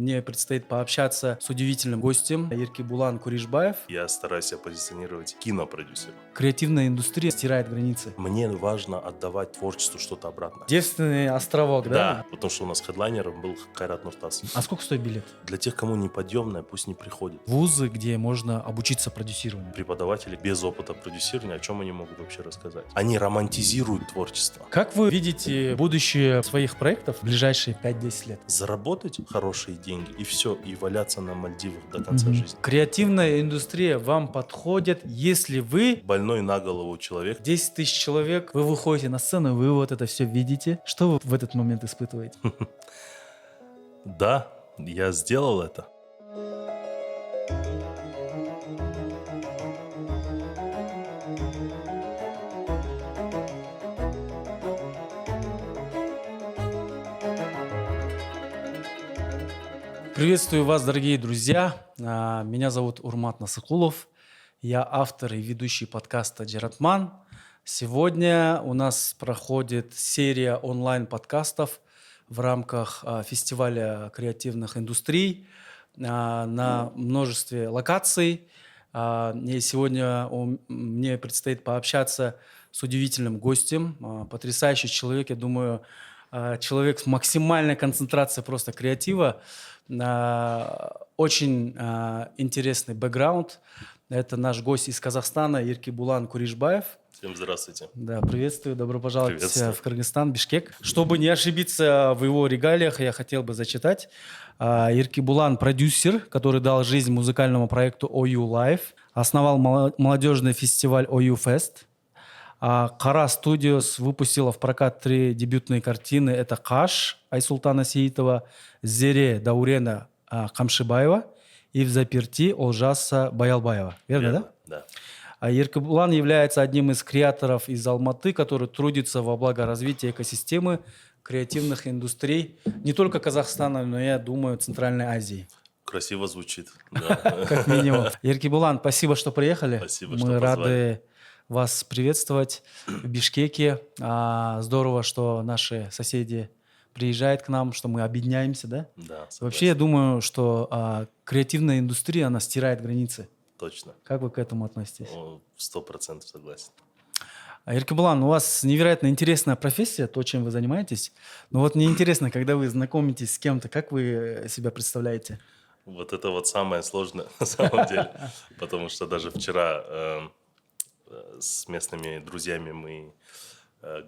мне предстоит пообщаться с удивительным гостем Еркебулан Куришбаев. Я стараюсь себя позиционировать кинопродюсером. Креативная индустрия стирает границы. Мне важно отдавать творчеству что-то обратно. Девственный островок, да? Да, потому что у нас хедлайнером был Кайрат Нуртас. А сколько стоит билет? Для тех, кому неподъемное, пусть не приходят. Вузы, где можно обучиться продюсированию. Преподаватели без опыта продюсирования, о чем они могут вообще рассказать? Они романтизируют творчество. Как вы видите будущее своих проектов в ближайшие 5-10 лет? Заработать хорошие деньги и все, и валяться на Мальдивах до конца жизни. Креативная индустрия вам подходит, если вы Больной на голову человек. 10 тысяч человек, вы выходите на сцену, вы вот это все видите. Что вы в этот момент испытываете? Да, я сделал это. Приветствую вас, дорогие друзья. Меня зовут Урмат Насыкулов. Я автор и ведущий подкаста «Джератман». Сегодня у нас проходит серия онлайн-подкастов в рамках фестиваля креативных индустрий на множестве локаций. И сегодня мне предстоит пообщаться с удивительным гостем, потрясающий человек, я думаю, человек с максимальной концентрацией просто креатива, очень интересный бэкграунд. Это наш гость из Казахстана Еркебулан Куришбаев. Всем здравствуйте. Да, приветствую, добро пожаловать Приветствую. в Кыргызстан, Бишкек. Чтобы не ошибиться в его регалиях, я хотел бы зачитать. Еркебулан – продюсер, который дал жизнь музыкальному проекту OU Live, основал молодежный фестиваль OU Fest. Кара Studios выпустила в прокат 3 дебютные картины. Это «Каш» Айсултана Сеитова, «Зере» Даурена Камшибаева и «В заперти» Олжаса Баялбаева. Верно, да? Да. Еркебулан является одним из креаторов из Алматы, который трудится во благо развития экосистемы креативных индустрий не только Казахстана, но, я думаю, Центральной Азии. Красиво звучит. Да. Как минимум. Еркебулан, спасибо, что приехали. Спасибо, что Мы позвали. рады вас приветствовать в Бишкеке. Здорово, что наши соседи приезжают к нам, что мы объединяемся, да? Да, Вообще, я думаю, что креативная индустрия, она стирает границы. точно. Как вы к этому относитесь? 100% согласен. Еркебулан, у вас невероятно интересная профессия, то, чем вы занимаетесь. Но вот мне интересно, когда вы знакомитесь с кем-то, как вы себя представляете? Вот это вот самое сложное на самом деле. Потому что даже вчера с местными друзьями мы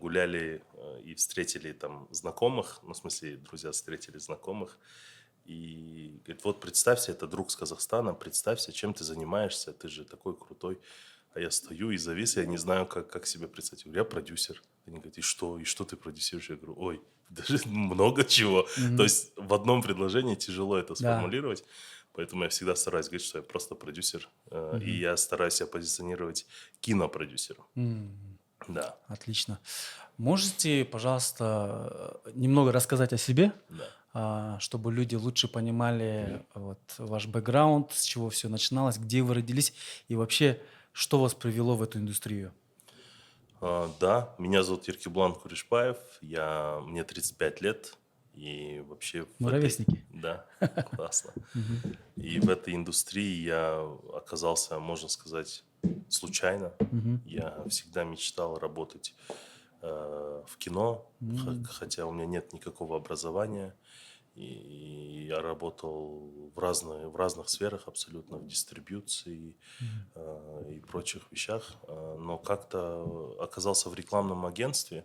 гуляли и встретили там знакомых. Ну, в смысле, друзья встретили знакомых. И говорит, вот представься, это друг с Казахстана, представься, чем ты занимаешься, ты же такой крутой. А я стою и завис, я не знаю, как себя представить. Я говорю, я продюсер. Они говорят, и что? И что ты продюсируешь? Я говорю, ой, даже много чего. То есть в одном предложении тяжело это сформулировать. Поэтому я всегда стараюсь говорить, что я просто продюсер. И я стараюсь себя позиционировать кинопродюсером. Да. Отлично. Можете, пожалуйста, немного рассказать о себе, Да. чтобы люди лучше понимали вот, ваш бэкграунд, с чего все начиналось, где вы родились и вообще, что вас привело в эту индустрию? Да, меня зовут Еркебулан Куришбаев, мне 35 лет. И вообще... Мы ровесники. Да, классно. И в этой индустрии я оказался, можно сказать, случайно. Я всегда мечтал работать в кино, хотя у меня нет никакого образования. И я работал в разных сферах абсолютно, в дистрибьюции и прочих вещах. Но как-то оказался в рекламном агентстве,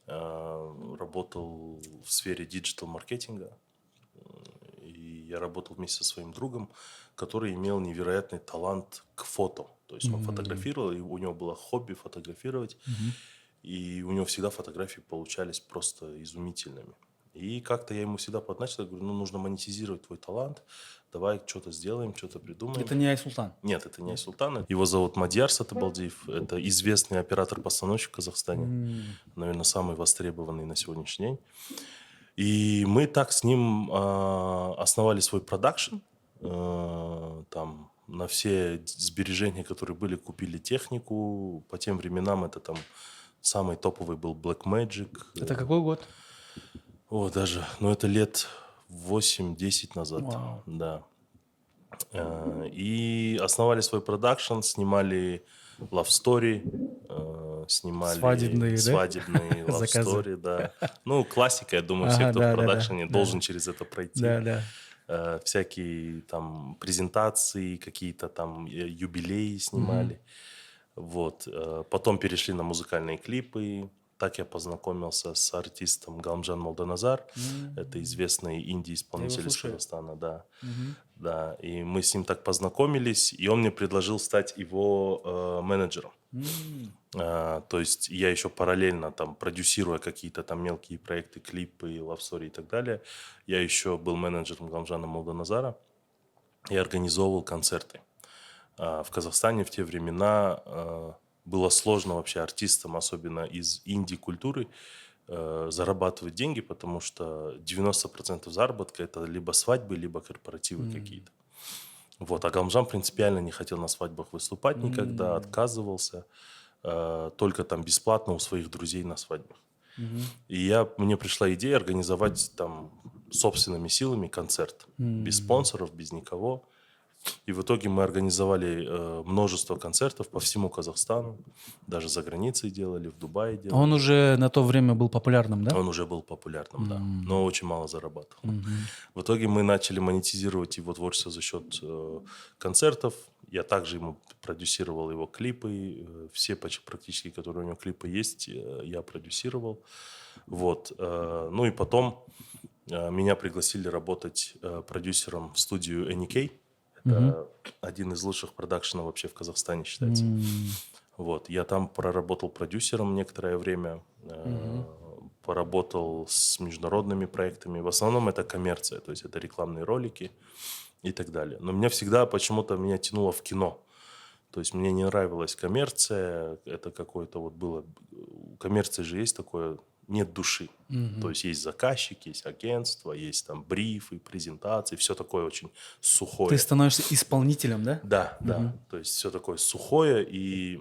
работал в сфере диджитал-маркетинга. И я работал вместе со своим другом, который имел невероятный талант к фото. То есть он фотографировал, и у него было хобби фотографировать. И у него всегда фотографии получались просто изумительными. И как-то я ему всегда подначил, я говорю, нужно монетизировать твой талант, давай что-то сделаем, что-то придумаем. Это не Айсултан? Нет, это не Айсултан. Его зовут Мадьяр Сатыбалдиев. Это известный оператор-постановщик в Казахстане. Наверное, самый востребованный на сегодняшний день. И мы так с ним основали свой продакшн. Там на все сбережения, которые были, купили технику. По тем временам это там самый топовый был Blackmagic. Это какой год? Это лет 8-10 назад. Вау. Да. И основали свой продакшн, снимали Love Story, снимали Свадебные, да? свадебные Love Заказы. Story, да. Ну, классика, я думаю, все, Ага, кто в да, да, да, продакшене, да, должен через это пройти. да, да. Всякие там презентации, какие-то там юбилеи снимали. Вот. Потом перешли на музыкальные клипы. Так я познакомился с артистом Галымжан Молданазар. Это известный инди-исполнитель из слушаю. Казахстана, да. Мгм. Да, и мы с ним так познакомились, и он мне предложил стать его менеджером. То есть я еще параллельно там продюсируя какие-то там мелкие проекты, клипы, лавстори и так далее, я еще был менеджером Галымжана Молданазара и организовывал концерты. В Казахстане в те времена было сложно вообще артистам, особенно из инди-культуры, зарабатывать деньги, потому что 90% заработка это либо свадьбы, либо корпоративы какие-то. Вот. А Галымжан принципиально не хотел на свадьбах выступать никогда, отказывался, только там бесплатно у своих друзей на свадьбах. И мне пришла идея организовать там собственными силами концерт, без спонсоров, без никого. И в итоге мы организовали множество концертов по всему Казахстану, даже за границей делали, в Дубае делали. Он уже на то время был популярным, да? Он уже был популярным, да, но очень мало зарабатывал. В итоге мы начали монетизировать его творчество за счет концертов. Я также ему продюсировал его клипы. Все практически, которые у него клипы есть, я продюсировал. Вот. Ну и потом меня пригласили работать продюсером в студию NEK. Это один из лучших продакшенов вообще в Казахстане считается. Вот. Я там проработал продюсером некоторое время, поработал с международными проектами. В основном это коммерция, то есть это рекламные ролики и так далее. Но меня всегда почему-то тянуло в кино. То есть мне не нравилась коммерция, это какое-то вот было... У коммерции же есть такое, нет души. То есть есть заказчик, есть агентство, есть там брифы, презентации, все такое очень сухое. Ты становишься исполнителем, да? Да, да. То есть все такое сухое, и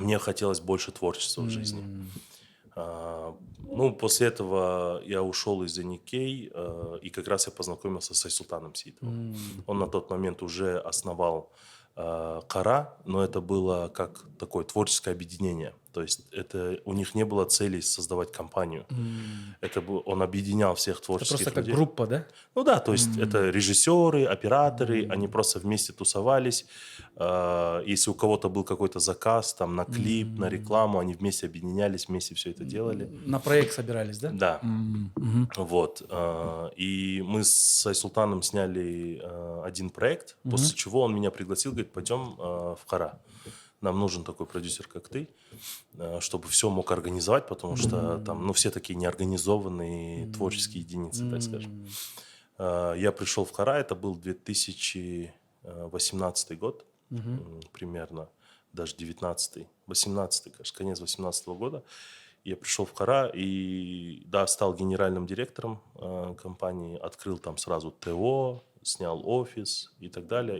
мне хотелось больше творчества в жизни. Ну, после этого я ушел из Никей, и как раз я познакомился с Айсултаном Сеитовым. Он на тот момент уже основал Кара, но это было как такое творческое объединение. То есть у них не было цели создавать компанию. Он объединял всех Это творческих просто как людей. группа, да? Ну да, то есть это режиссеры, операторы, они просто вместе тусовались. Если у кого-то был какой-то заказ там на клип, на рекламу, они вместе объединялись, вместе все это делали. На проект собирались, да? Да. Вот. И мы с Айсултаном сняли один проект, после чего он меня пригласил, говорит, пойдем в Кара. Нам нужен такой продюсер, как ты, чтобы все мог организовать, потому что там, все такие неорганизованные творческие единицы, так скажем. Я пришел в Кара, это был 2018 год, примерно, даже 19-й, 18-й, кажется, конец 18-го года. Я пришел в Кара и, да, стал генеральным директором компании, открыл там сразу ТО, снял офис и так далее.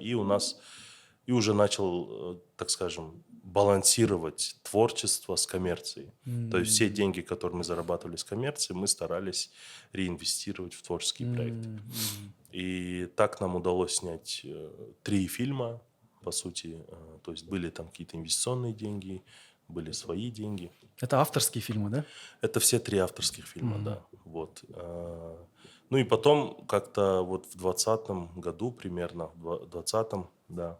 И уже начал, так скажем, балансировать творчество с коммерцией. То есть все деньги, которые мы зарабатывали с коммерцией, мы старались реинвестировать в творческие проекты. И так нам удалось снять 3 фильма, по сути. То есть были там какие-то инвестиционные деньги, были свои деньги. Это авторские фильмы, да? Это все 3 авторских фильма, да. Вот. Ну и потом как-то вот в 2020 году примерно, в 2020, да,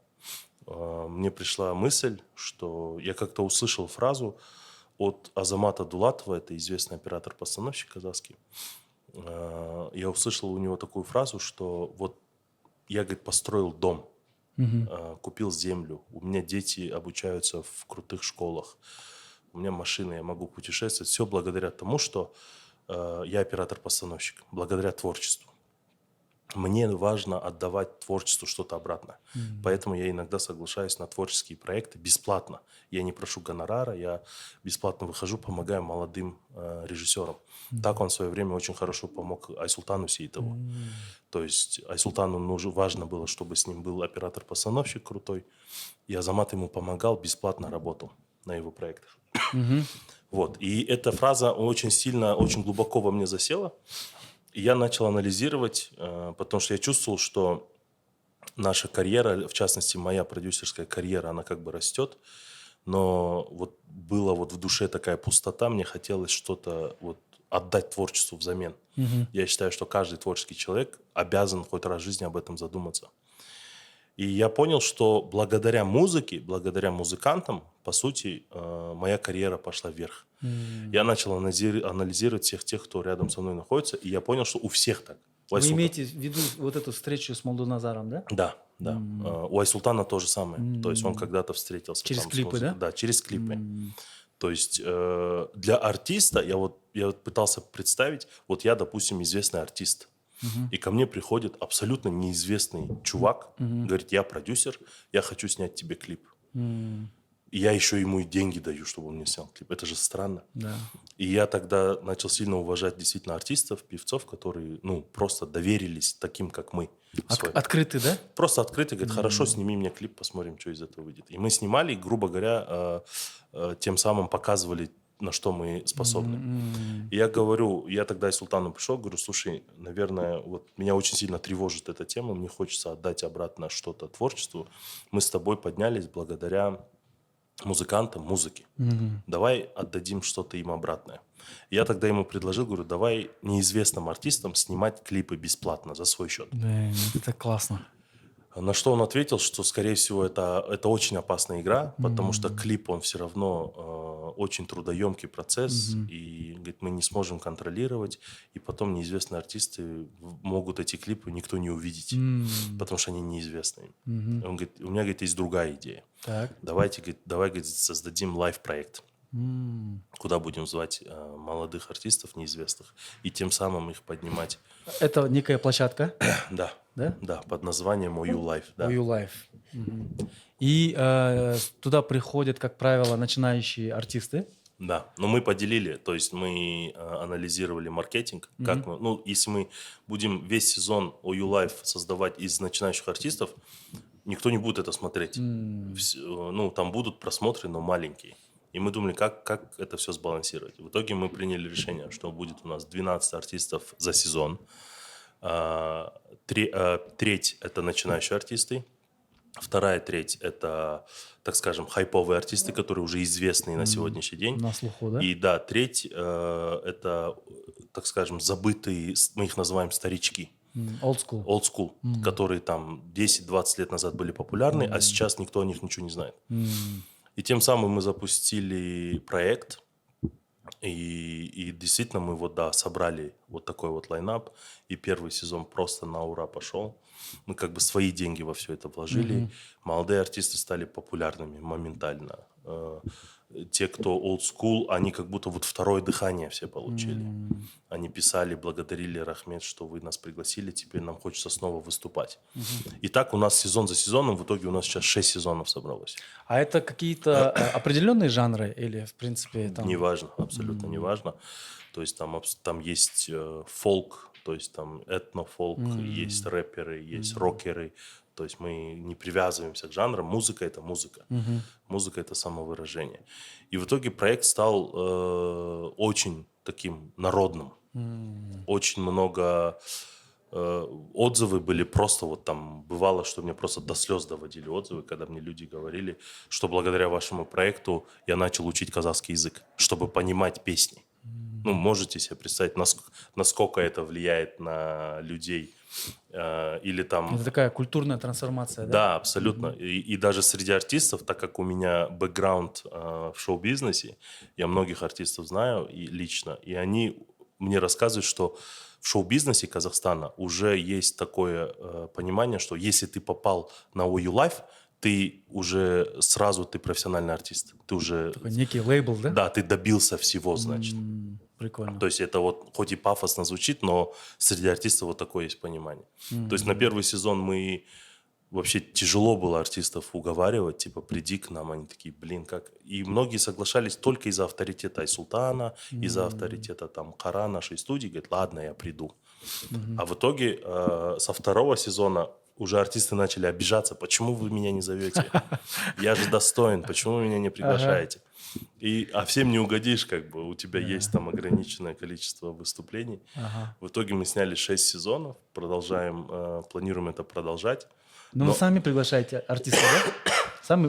мне пришла мысль, что я как-то услышал фразу от Азамата Дулатова, это известный оператор-постановщик казахский. Я услышал у него такую фразу, что вот я, говорит, построил дом, купил землю, у меня дети обучаются в крутых школах, у меня машина, я могу путешествовать. Все благодаря тому, что я оператор-постановщик, благодаря творчеству. Мне важно отдавать творчеству что-то обратно. Поэтому я иногда соглашаюсь на творческие проекты бесплатно. Я не прошу гонорара, я бесплатно выхожу, помогаю молодым режиссерам. Так он в свое время очень хорошо помог Айсултану Сеитову. То есть Айсултану важно было, чтобы с ним был оператор-постановщик крутой. И Азамат ему помогал, бесплатно работал на его проектах. Вот. И эта фраза очень сильно, очень глубоко во мне засела. И я начал анализировать, потому что я чувствовал, что наша карьера, в частности, моя продюсерская карьера, она как бы растет, но вот была вот в душе такая пустота, мне хотелось что-то вот отдать творчеству взамен. Я считаю, что каждый творческий человек обязан хоть раз в жизни об этом задуматься. И я понял, что благодаря музыке, благодаря музыкантам, по сути, моя карьера пошла вверх. Я начал анализировать всех тех, кто рядом со мной находится, и я понял, что у всех так. У Вы Айсултана- имеете в виду вот эту встречу с Молдоназаром, да? Да, да. У Айсултана то же самое. То есть он когда-то встретился. Через там с клипы, музыкой. да? Да, через клипы. То есть для артиста, я вот пытался представить, вот я, допустим, известный артист, и ко мне приходит абсолютно неизвестный чувак, говорит, я продюсер, я хочу снять тебе клип. И я еще ему и деньги даю, чтобы он мне снял клип. Это же странно. Да. И я тогда начал сильно уважать действительно артистов, певцов, которые, ну, просто доверились таким, как мы. своим. Открытый, да? Просто открытый, говорит, хорошо, сними мне клип, посмотрим, что из этого выйдет. И мы снимали, и, грубо говоря, тем самым показывали, на что мы способны. И я говорю, я тогда и Султану пришел, говорю, слушай, наверное, вот меня очень сильно тревожит эта тема, мне хочется отдать обратно что-то творчеству. Мы с тобой поднялись благодаря музыкантам, музыке. Давай отдадим что-то им обратное. Я тогда ему предложил, говорю, давай неизвестным артистам снимать клипы бесплатно за свой счет. Да, это классно. На что он ответил, что, скорее всего, это очень опасная игра, потому что клип, он все равно очень трудоемкий процесс, и, говорит, мы не сможем контролировать, и потом неизвестные артисты могут эти клипы никто не увидеть, потому что они неизвестные. Он говорит, у меня, говорит, есть другая идея. Так. Давай, говорит, создадим лайв-проект, куда будем звать молодых артистов неизвестных, и тем самым их поднимать. Это некая площадка, Да, да? да, под названием OU Life. Да. OU Life. И туда приходят, как правило, начинающие артисты. Да, но мы поделили, то есть мы анализировали маркетинг, как мы, ну, если мы будем весь сезон OU Life создавать из начинающих артистов, никто не будет это смотреть. Ну, там будут просмотры, но маленькие. И мы думали, как это все сбалансировать. В итоге мы приняли решение, что будет у нас 12 артистов за сезон. Треть – это начинающие артисты. Вторая треть – это, так скажем, хайповые артисты, которые уже известные на сегодняшний день. На слуху, да? И да, треть это, так скажем, забытые, мы их называем старички. Old school. Old school, которые там 10-20 лет назад были популярны, а сейчас никто о них ничего не знает. И тем самым мы запустили проект, и действительно мы вот, да, собрали вот такой вот лайнап, и первый сезон просто на ура пошел. Мы как бы свои деньги во все это вложили. Молодые артисты стали популярными моментально. Те, кто old school, они как будто вот второе дыхание все получили. Они писали, благодарили, Рахмет, что вы нас пригласили, теперь нам хочется снова выступать. И так у нас сезон за сезоном, в итоге у нас сейчас 6 сезонов собралось. А это какие-то определенные жанры или, в принципе, там... Неважно, абсолютно неважно. То есть там есть фолк, то есть там этнофолк, есть рэперы, есть рокеры. То есть мы не привязываемся к жанрам. Музыка – это музыка. Музыка – это самовыражение. И в итоге проект стал очень таким народным. Очень много отзывы были просто вот там. Бывало, что мне просто до слез доводили отзывы, когда мне люди говорили, что благодаря вашему проекту я начал учить казахский язык, чтобы понимать песни. Ну, можете себе представить, насколько это влияет на людей. Или там... Это такая культурная трансформация, да? Да, абсолютно. И даже среди артистов, так как у меня бэкграунд в шоу-бизнесе, я многих артистов знаю и лично, и они мне рассказывают, что в шоу-бизнесе Казахстана уже есть такое понимание, что если ты попал на OU Life, ты уже сразу ты профессиональный артист. Ты уже... Такой некий лейбл, да? Да, ты добился всего, значит. Прикольно. То есть это вот хоть и пафосно звучит, но среди артистов вот такое есть понимание. То есть на первый сезон мы... Вообще тяжело было артистов уговаривать, типа, приди к нам. Они такие, блин, как... И многие соглашались только из-за авторитета Айсултана, из-за авторитета там Кара, нашей студии. Говорят, ладно, я приду. А в итоге со второго сезона уже артисты начали обижаться, почему вы меня не зовете? Я же достоин, почему вы меня не приглашаете? А всем не угодишь, как бы, у тебя есть там ограниченное количество выступлений. Ага. В итоге мы сняли 6 сезонов, планируем это продолжать. Но вы сами приглашаете артиста, да?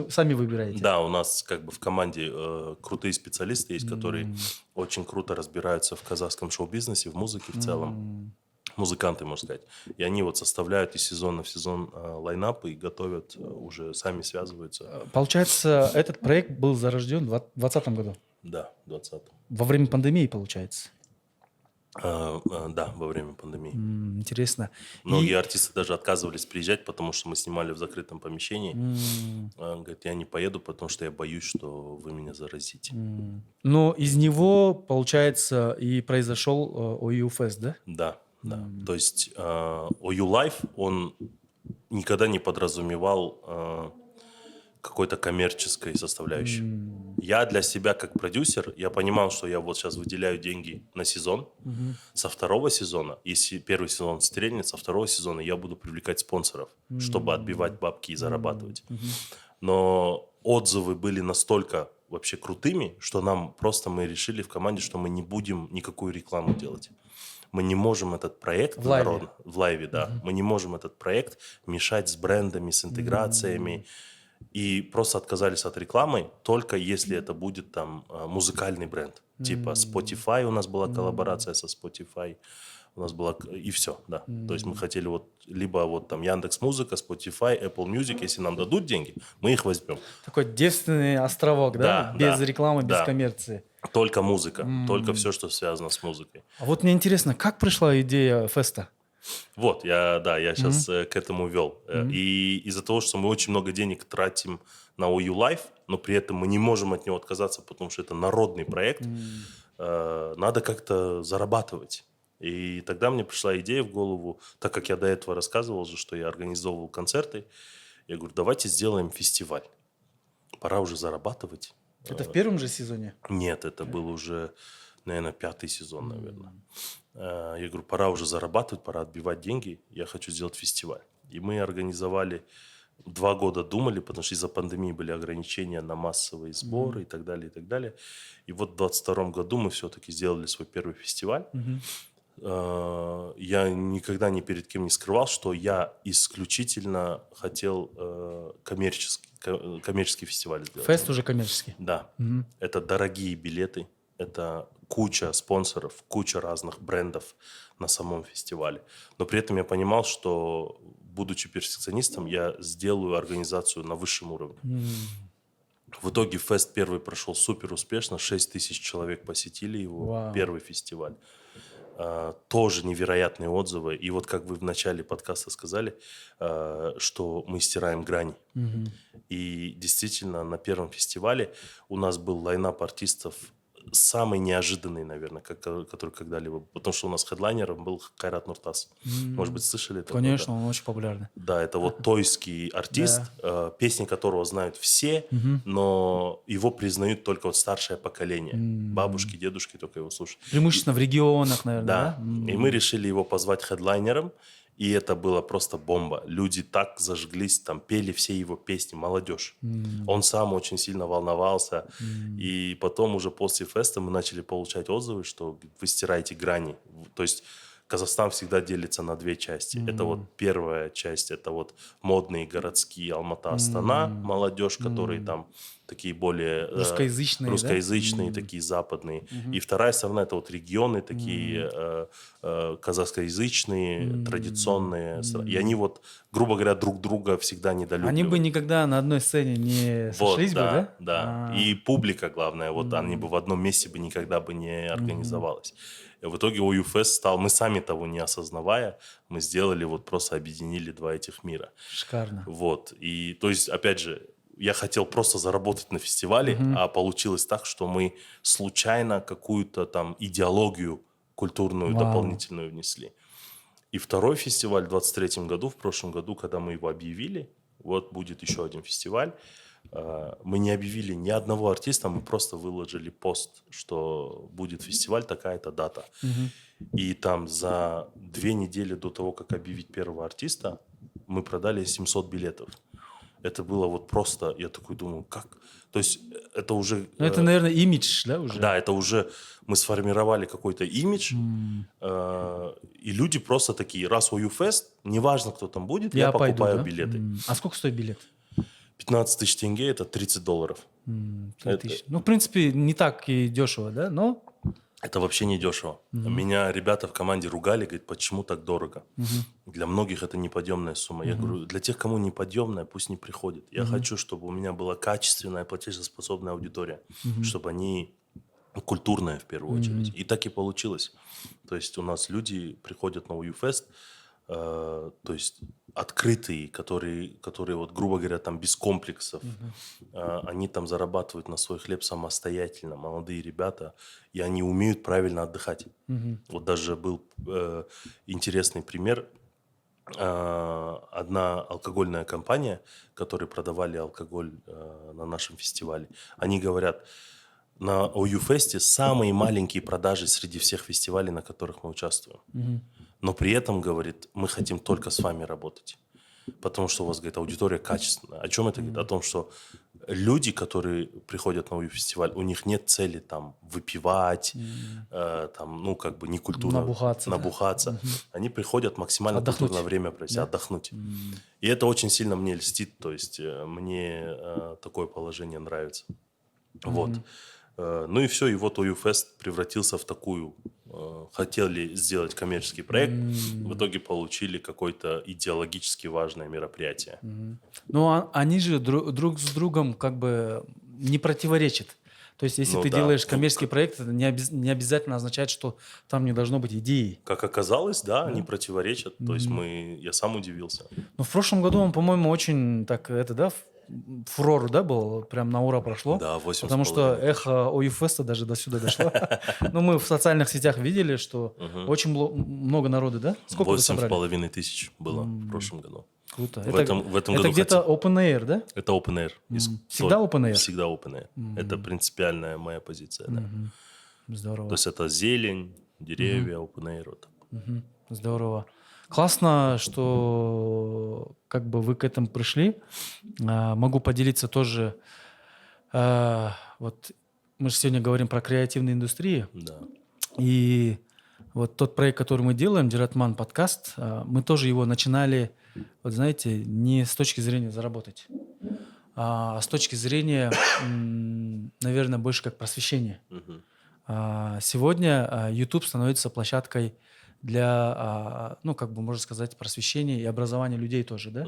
Сами выбираете? Да, у нас как бы в команде крутые специалисты есть, которые очень круто разбираются в казахском шоу-бизнесе, в музыке в целом. Музыканты, можно сказать. И они вот составляют из сезона в сезон лайнапы и готовят, уже сами связываются. Получается, этот проект был зарожден в 2020 году? Да, в 20-м. Во время пандемии, получается? Да, во время пандемии. Интересно. Многие артисты даже отказывались приезжать, потому что мы снимали в закрытом помещении. Говорит, я не поеду, потому что я боюсь, что вы меня заразите. Но из него, получается, и произошел OU Fest, да? Да, да. То есть OU Life, он никогда не подразумевал какой-то коммерческой составляющей. Я для себя как продюсер, я понимал, что я вот сейчас выделяю деньги на сезон. Со второго сезона, если первый сезон стрельнет, со второго сезона я буду привлекать спонсоров, чтобы отбивать бабки и зарабатывать. Но отзывы были настолько вообще крутыми, что мы решили в команде, что мы не будем никакую рекламу делать. Мы не можем этот проект в лайве, в лайве, да, мы не можем этот проект мешать с брендами, с интеграциями. И просто отказались от рекламы, только если это будет там музыкальный бренд. Типа Spotify, у нас была коллаборация со Spotify. У нас была... И все, да. То есть мы хотели вот либо вот там Яндекс.Музыка, Spotify, Apple Music. Если нам дадут деньги, мы их возьмем. Такой девственный островок, да? Без рекламы, без да. коммерции. Только музыка. Только все, что связано с музыкой. А вот мне интересно, как пришла идея феста? Вот, я сейчас к этому вел. И из-за того, что мы очень много денег тратим на OU Life, но при этом мы не можем от него отказаться, потому что это народный проект, надо как-то зарабатывать. И тогда мне пришла идея в голову, так как я до этого рассказывал же, что я организовывал концерты, я говорю, давайте сделаем фестиваль. Пора уже зарабатывать. Это в первом же сезоне? Нет, это был уже, наверное, 5-й сезон, наверное. Я говорю, пора уже зарабатывать, пора отбивать деньги, я хочу сделать фестиваль. И мы организовали, 2 года думали, потому что из-за пандемии были ограничения на массовые сборы и так далее, и так далее. И вот в 22 году мы все-таки сделали свой первый фестиваль. Я никогда ни перед кем не скрывал, что я исключительно хотел коммерческий фестиваль сделать. Фест уже коммерческий? Да. Это дорогие билеты, это куча спонсоров, куча разных брендов на самом фестивале. Но при этом я понимал, что, будучи перфекционистом, я сделаю организацию на высшем уровне. В итоге фест первый прошел супер успешно, 6 тысяч человек посетили его, первый фестиваль. Тоже невероятные отзывы. И вот как вы в начале подкаста сказали, что мы стираем грани. И действительно на первом фестивале у нас был лайнап артистов самый неожиданный, наверное, который когда-либо. Потому что у нас хедлайнером был Кайрат Нуртас. Может быть, слышали это? Конечно, он очень популярный. Да, это вот тойский артист, песни которого знают все, но его признают только вот старшее поколение. Бабушки, дедушки только его слушают. Преимущественно в регионах, наверное, да? И мы решили его позвать хедлайнером. И это было просто бомба. Люди так зажглись, там пели все его песни, молодежь. Он сам очень сильно волновался. И потом уже после феста мы начали получать отзывы, что вы стираете грани. То есть Казахстан всегда делится на 2 части. Это вот первая часть, это вот модные городские Алмата, Астана, молодежь, которые там такие более русскоязычные, да? Такие западные. И вторая сторона это вот регионы такие казахскоязычные, традиционные. И они вот, грубо говоря, друг друга всегда недолюбливают. Они бы никогда на одной сцене не сошлись бы, да? Да. И публика, главное, вот они бы в одном месте бы никогда бы не организовалась. И в итоге OU Fest стал, мы сами того не осознавая, мы сделали, вот просто объединили 2 этих мира. Шикарно. Вот. И, то есть, опять же, я хотел просто заработать на фестивале, а получилось так, что мы случайно какую-то там идеологию культурную дополнительную внесли. И второй фестиваль в 23-м году, в прошлом году, когда мы его объявили, вот будет еще один фестиваль, мы не объявили ни одного артиста, мы просто выложили пост, что будет фестиваль, такая-то дата. И там за 2 недели до того, как объявить первого артиста, мы продали 700 билетов. Это было вот просто, я такой думаю, как? То есть это уже... Ну, это, наверное, имидж, да, уже? Да, это уже мы сформировали какой-то имидж, и люди просто такие, раз OU-фест, неважно, кто там будет, я пойду, покупаю да? билеты. А сколько стоит билет? 15 тысяч тенге – это $30. 3000. Ну, в принципе, не так и дешево, да? Но... Это вообще не дешево. Меня ребята в команде ругали, говорят, почему так дорого? Для многих это неподъемная сумма. Я говорю, для тех, кому неподъемная, пусть не приходят. Я хочу, чтобы у меня была качественная, платежеспособная аудитория, чтобы они культурная в первую очередь. И так и получилось. То есть у нас люди приходят на OU-фест, то есть открытые, которые вот, грубо говоря, там без комплексов, они там зарабатывают на свой хлеб самостоятельно, молодые ребята, и они умеют правильно отдыхать. Вот даже был интересный пример. Одна алкогольная компания, которые продавали алкоголь на нашем фестивале, они говорят, на OU-фесте самые маленькие продажи среди всех фестивалей, на которых мы участвуем. Но при этом, говорит, мы хотим только с вами работать. Потому что у вас, говорит, аудитория качественная. О чем это говорит? О том, что люди, которые приходят на OU-фестиваль, у них нет цели там выпивать, там, ну, как бы некультурно набухаться. Они приходят максимально культурное время провести, отдохнуть. И это очень сильно мне льстит. То есть мне такое положение нравится. Вот. Ну и все, и вот OU-фест превратился в такую... Хотели сделать коммерческий проект, в итоге получили какое-то идеологически важное мероприятие. Ну, они же друг с другом как бы не противоречат. То есть, если ты делаешь коммерческий проект, это не обязательно означает, что там не должно быть идеи. Как оказалось, да, они противоречат. То есть я сам удивился. Но в прошлом году он, по-моему, очень так, фурор, да, был, прям на ура прошло. Да, 8,5. Потому что эхо OU-феста даже до сюда дошло. Ну, мы в социальных сетях видели, что очень много народу, да? Сколько вы собрали? 8,5 тысяч было в прошлом году. Круто. В этом году это где-то open air, да? Это open air. Всегда open air? Всегда open air. Это принципиальная моя позиция, да. Здорово. То есть это зелень, деревья, open air. Вот. Здорово. Классно, что как бы вы к этому пришли. Могу поделиться тоже. Вот мы же сегодня говорим про креативные индустрии. Да. И вот тот проект, который мы делаем, Джаратман подкаст, мы тоже его начинали, вот знаете, не с точки зрения заработать, а с точки зрения, наверное, больше как просвещения. Сегодня YouTube становится площадкой для, ну, как бы, можно сказать, просвещения и образования людей тоже, да?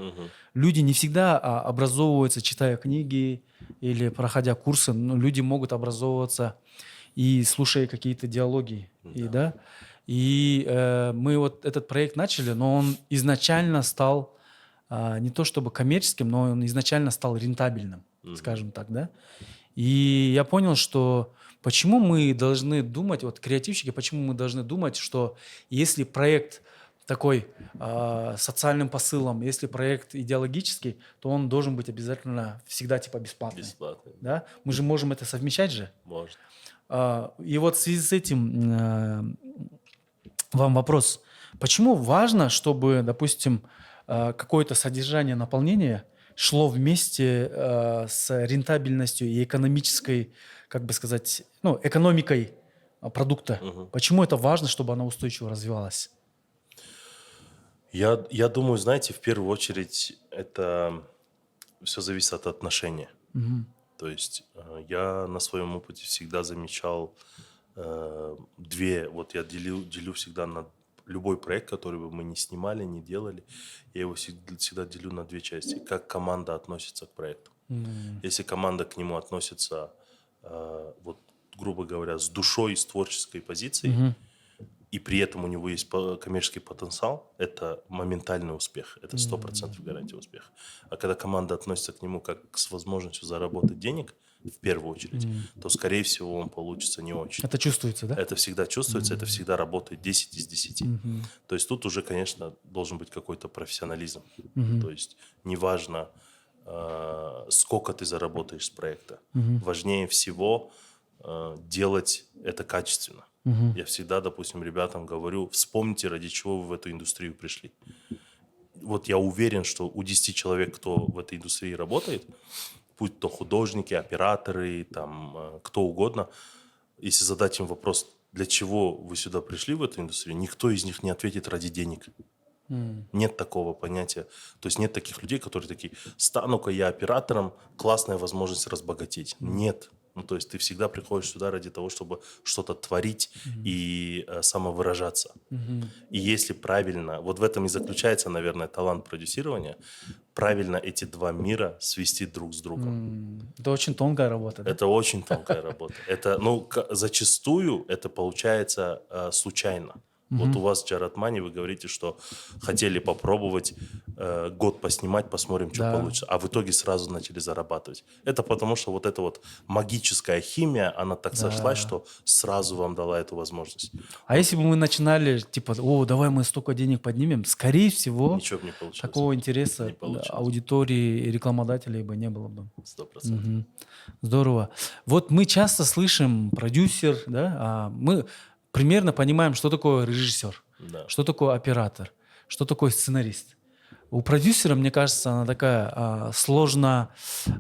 Люди не всегда образовываются, читая книги или проходя курсы, но люди могут образовываться и слушая какие-то диалоги, и мы вот этот проект начали, но он изначально стал не то чтобы коммерческим, но он изначально стал рентабельным, скажем так, да? И я понял, что почему мы должны думать, вот креативщики, почему мы должны думать, что если проект такой социальным посылом, если проект идеологический, то он должен быть обязательно всегда типа бесплатный. Бесплатный. Да? Мы же можем это совмещать же. Может. И вот в связи с этим вам вопрос. Почему важно, чтобы, допустим, какое-то содержание наполнения шло вместе с рентабельностью и экономической, как бы сказать, ну, экономикой продукта? Почему это важно, чтобы она устойчиво развивалась? Я думаю, знаете, в первую очередь это все зависит от отношения. То есть я на своем опыте всегда замечал вот я делю всегда на любой проект, который бы мы не снимали, не делали, я его всегда делю на две части. Как команда относится к проекту. Если команда к нему относится, вот, грубо говоря, с душой, с творческой позицией, и при этом у него есть коммерческий потенциал, это моментальный успех. Это 100% гарантия успеха. А когда команда относится к нему как с возможностью заработать денег, в первую очередь, то, скорее всего, он получится не очень. Это чувствуется, да? Это всегда чувствуется, это всегда работает 10 из 10. То есть тут уже, конечно, должен быть какой-то профессионализм. То есть неважно, сколько ты заработаешь с проекта. Важнее всего делать это качественно. Я всегда, допустим, ребятам говорю, вспомните, ради чего вы в эту индустрию пришли. вот я уверен, что у 10 человек, кто в этой индустрии работает, будь то художники, операторы, там, кто угодно, если задать им вопрос, для чего вы сюда пришли в эту индустрию, никто из них не ответит ради денег. Нет такого понятия. То есть нет таких людей, которые такие, стану-ка я оператором, классная возможность разбогатеть. Нет. Ну, то есть ты всегда приходишь сюда ради того, чтобы что-то творить и самовыражаться. И если правильно, вот в этом и заключается, наверное, талант продюсирования, правильно эти два мира свести друг с другом. Это очень тонкая работа, да? Это очень тонкая работа. Это, ну, зачастую это получается случайно. Вот у вас, Джарат Мани, вы говорите, что хотели попробовать год поснимать, посмотрим, что Да. получится. А в итоге сразу начали зарабатывать. Это потому, что вот эта вот магическая химия, она так сошлась, что сразу вам дала эту возможность. А если бы мы начинали, типа, о, давай мы столько денег поднимем, скорее всего, Ничего бы не получилось. такого интереса Не получилось. аудитории и рекламодателей бы не было бы. 100%. Здорово. Вот мы часто слышим продюсер, да, мы примерно понимаем, что такое режиссер, Да. что такое оператор, что такое сценарист. У продюсера, мне кажется, она такая сложная,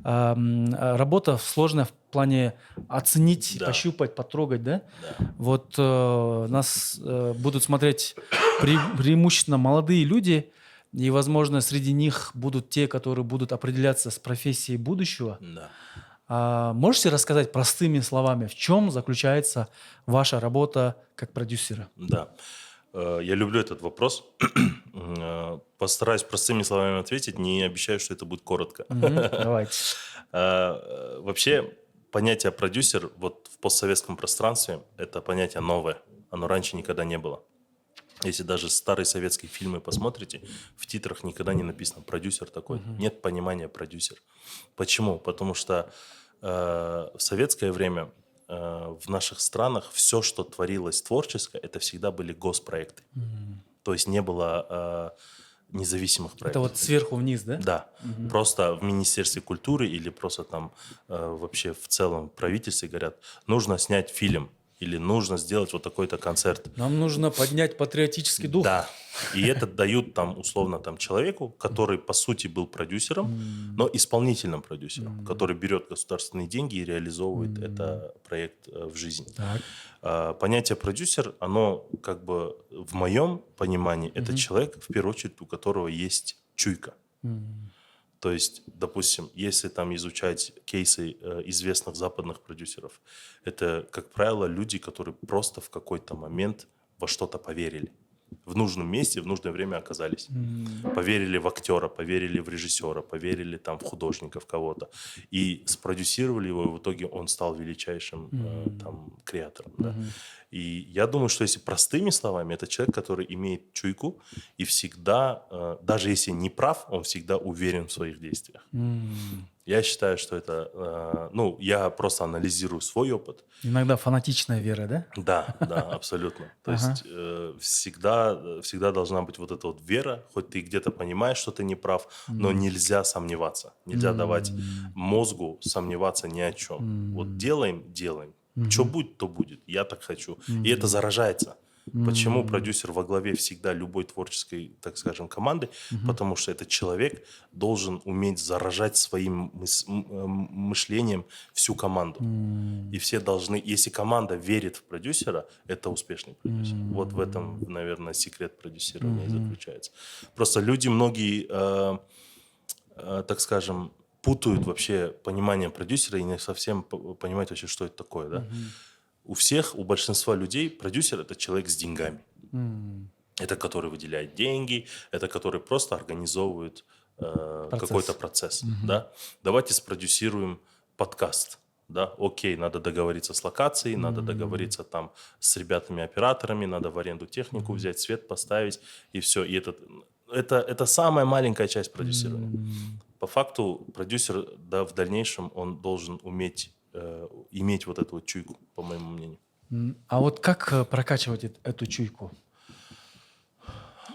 работа сложная в плане оценить, Да. пощупать, потрогать, да? Да. Вот нас будут смотреть преимущественно молодые люди, и, возможно, среди них будут те, которые будут определяться с профессией будущего. Да. Можете рассказать простыми словами, в чем заключается ваша работа как продюсера? Да. Я люблю этот вопрос. Постараюсь простыми словами ответить. Не обещаю, что это будет коротко. Давайте. Вообще, понятие продюсер вот в постсоветском пространстве – это понятие новое. Оно раньше никогда не было. Если даже старые советские фильмы посмотрите, в титрах никогда не написано «продюсер такой». Нет понимания «продюсер». Почему? Потому что в советское время в наших странах все, что творилось творческое, это всегда были госпроекты. То есть не было независимых проектов. Это вот сверху вниз, да? Да. Просто в Министерстве культуры или просто там вообще в целом в правительстве говорят, нужно снять фильм или нужно сделать вот такой-то концерт. Нам нужно поднять патриотический дух. Да. И это дают там условно там человеку, который по сути был продюсером, но исполнительным продюсером, который берет государственные деньги и реализовывает это проект в жизнь. Так. Понятие продюсер, оно как бы в моем понимании это человек, в первую очередь, у которого есть чуйка. То есть, допустим, если там изучать кейсы известных западных продюсеров, это, как правило, люди, которые просто в какой-то момент во что-то поверили. В нужном месте, в нужное время оказались. Поверили в актера, поверили в режиссера, поверили там в художника, в кого-то. И спродюсировали его, и в итоге он стал величайшим там креатором. Да? И я думаю, что если простыми словами, это человек, который имеет чуйку и всегда, даже если не прав, он всегда уверен в своих действиях. Я считаю, что это... я просто анализирую свой опыт. Иногда фанатичная вера, да? Да, абсолютно. То есть всегда должна быть вот эта вот вера, хоть ты где-то понимаешь, что ты не прав, но нельзя сомневаться. Нельзя давать мозгу сомневаться ни о чем. Вот делаем. Что будет, то будет. Я так хочу. И это заражается. Почему продюсер во главе всегда любой творческой, так скажем, команды? Потому что этот человек должен уметь заражать своим мышлением всю команду. И все должны... Если команда верит в продюсера, это успешный продюсер. Вот в этом, наверное, секрет продюсирования и заключается. Просто люди многие, так скажем, путают вообще понимание продюсера и не совсем понимают вообще, что это такое, да? У большинства людей продюсер – это человек с деньгами. Это который выделяет деньги, это который просто организовывает какой-то процесс. Да? Давайте спродюсируем подкаст. Да? Окей, надо договориться с локацией, надо договориться там с ребятами-операторами, надо в аренду технику взять, свет поставить, и все. И это самая маленькая часть продюсирования. По факту продюсер, да, в дальнейшем он должен иметь вот эту вот чуйку, по моему мнению. А вот как прокачивать эту чуйку?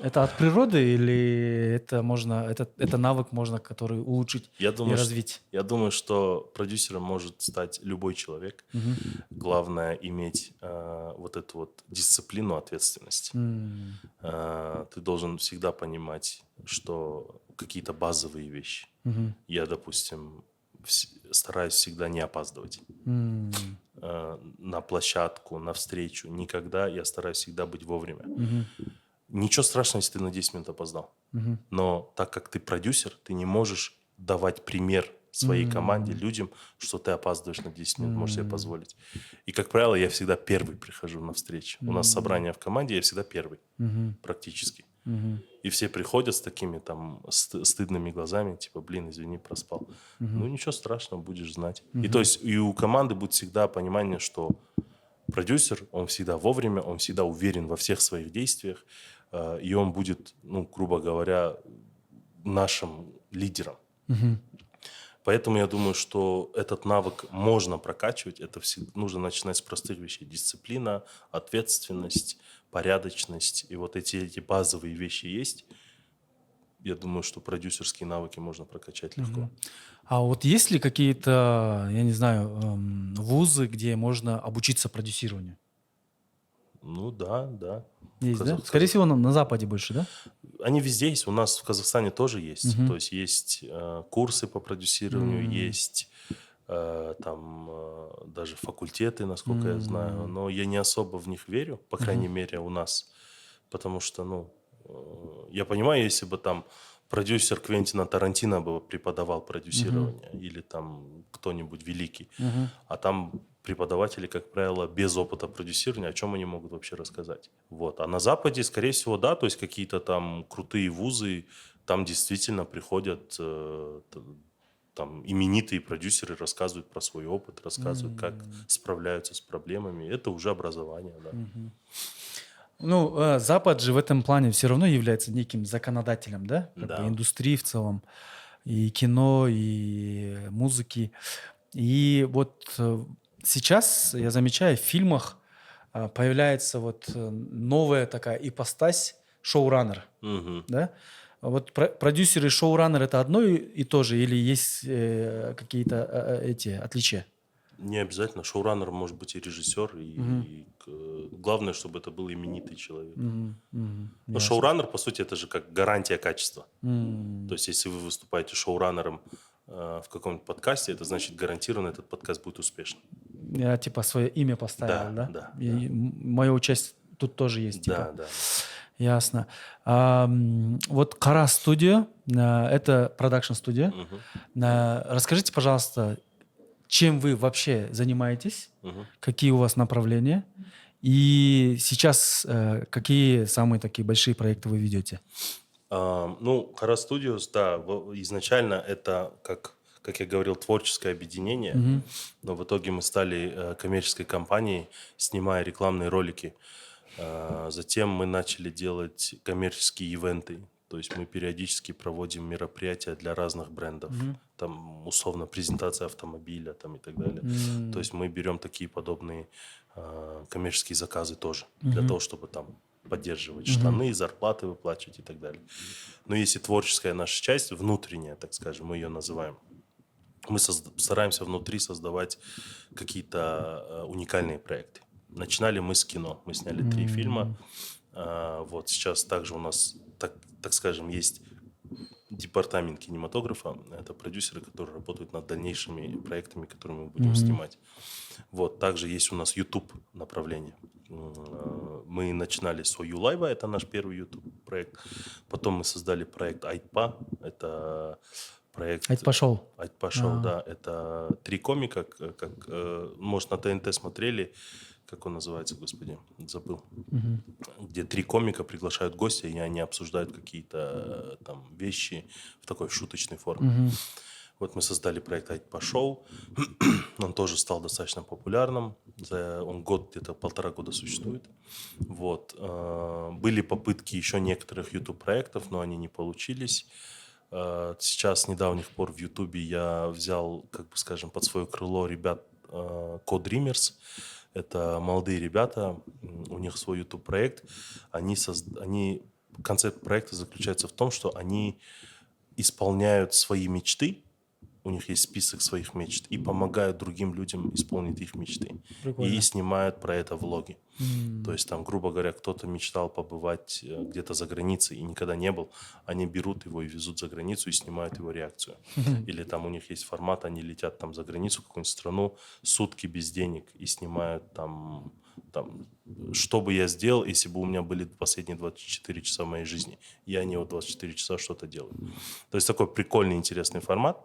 Это от природы или это навык можно, который улучшить Я и думаю, развить? я думаю, что продюсером может стать любой человек. Мгм. Главное иметь вот эту вот дисциплину, ответственность. М, Ты должен всегда понимать, что какие-то базовые вещи. мгм, Я, допустим, стараюсь всегда не опаздывать м, на площадку, на встречу. Никогда я стараюсь всегда быть вовремя. мгм, Ничего страшного, если ты на 10 минут опоздал. мгм, Но так как ты продюсер, ты не можешь давать пример своей команде, людям, что ты опаздываешь на 10 минут, можешь себе м, позволить. И, как правило, я всегда первый прихожу на встречу. У нас собрание в команде, я всегда первый, мгм, практически. мгм, И все приходят с такими там стыдными глазами, типа, блин, извини, проспал. Ну, ничего страшного, будешь знать. И то есть и у команды будет всегда понимание, что продюсер, он всегда вовремя, он всегда уверен во всех своих действиях, и он будет, ну, грубо говоря, нашим лидером. мгм, Поэтому я думаю, что этот навык можно прокачивать. Это нужно начинать с простых вещей. Дисциплина, ответственность, порядочность. И вот эти базовые вещи есть. Я думаю, что продюсерские навыки можно прокачать легко. мгм. А вот есть ли какие-то, я не знаю, вузы, где можно обучиться продюсированию? Ну да, да. Есть, да? Скорее всего, на Западе больше, да? Они везде есть. У нас в Казахстане тоже есть. Мгм. То есть есть курсы по продюсированию, М, есть там даже факультеты, насколько я знаю. м, Но я не особо в них верю, по мгм, крайней мере, у нас. Потому что, ну, я понимаю, если бы там продюсер Квентина Тарантино бы преподавал мгм, продюсирование или там кто-нибудь великий, мгм, а там преподаватели, как правило, без опыта продюсирования, о чем они могут вообще рассказать. Вот. А на Западе, скорее всего, да, то есть какие-то там крутые вузы, там действительно приходят там именитые продюсеры, рассказывают про свой опыт, рассказывают, как м, справляются с проблемами. Это уже образование, да. мгм. Ну, Запад же в этом плане все равно является неким законодателем, да, как бы Да. индустрии в целом, и кино, и музыки. И вот сейчас я замечаю, в фильмах появляется вот новая такая ипостась шоураннер, Мгм. да? А вот продюсер и шоураннер это одно и то же, или есть какие-то эти отличия? Не обязательно. Шоураннер может быть и режиссер, Мгм. и главное, чтобы это был именитый человек. Мгм. Мгм. Но Ясно. шоураннер, по сути, это же как гарантия качества. То М. есть, если вы выступаете шоураннером в каком-нибудь подкасте, это значит гарантированно этот подкаст будет успешным. Я типа свое имя поставил, Да, да? да, да. И мое участие тут тоже есть, типа. Да, да, да. Ясно. Вот Кара студия, это продакшн студия. Мгм, Расскажите, пожалуйста, чем вы вообще занимаетесь, мгм. какие у вас направления, и сейчас какие самые такие большие проекты вы ведете? Ну, Hara Studios, да, изначально это, как я говорил, творческое объединение, Мгм. но в итоге мы стали коммерческой компанией, снимая рекламные ролики. Затем мы начали делать коммерческие ивенты, то есть мы периодически проводим мероприятия для разных брендов, Мгм. там условно презентация автомобиля там, и так далее. То М. есть мы берем такие подобные коммерческие заказы тоже, для Мгм. того, чтобы там поддерживать Мгм. штаны, зарплаты выплачивать и так далее. Но если творческая наша часть, внутренняя, так скажем, мы ее называем, мы стараемся внутри создавать какие-то уникальные проекты. Начинали мы с кино. Мы сняли 3 фильма. М. Вот сейчас также у нас, так скажем, есть департамент кинематографа. Это продюсеры, которые работают над дальнейшими проектами, которые мы будем Мгм. снимать. Вот, также есть у нас YouTube направление. Мы начинали с Юлайва, это наш первый YouTube проект. Потом мы создали проект Айтпа, это А это проект пошел. Айтпа Шоу, да, это 3 комика, может, на ТНТ смотрели, как он называется, господи, забыл, где 3 комика приглашают гостя, и они обсуждают какие-то там вещи в такой шуточной форме. Вот мы создали проект Айтпа Шоу, он тоже стал достаточно популярным. Он где-то 1,5 года существует. Вот. Были попытки еще некоторых YouTube-проектов, но они не получились. Сейчас, с недавних пор в YouTube я взял, как бы скажем, под свое крыло ребят Code Dreamers. Это молодые ребята, у них свой YouTube-проект. Они концепт проекта заключается в том, что они исполняют свои мечты, у них есть список своих мечт, и помогают другим людям исполнить их мечты. И Прикольно. снимают про это влоги. То есть там, грубо говоря, кто-то мечтал побывать где-то за границей и никогда не был, они берут его и везут за границу и снимают его реакцию. Или там у них есть формат, они летят там за границу, в какую-нибудь страну, сутки без денег и снимают там, что бы я сделал, если бы у меня были последние 24 часа в моей жизни. Я не вот 24 часа что-то делаю. То есть такой прикольный, интересный формат.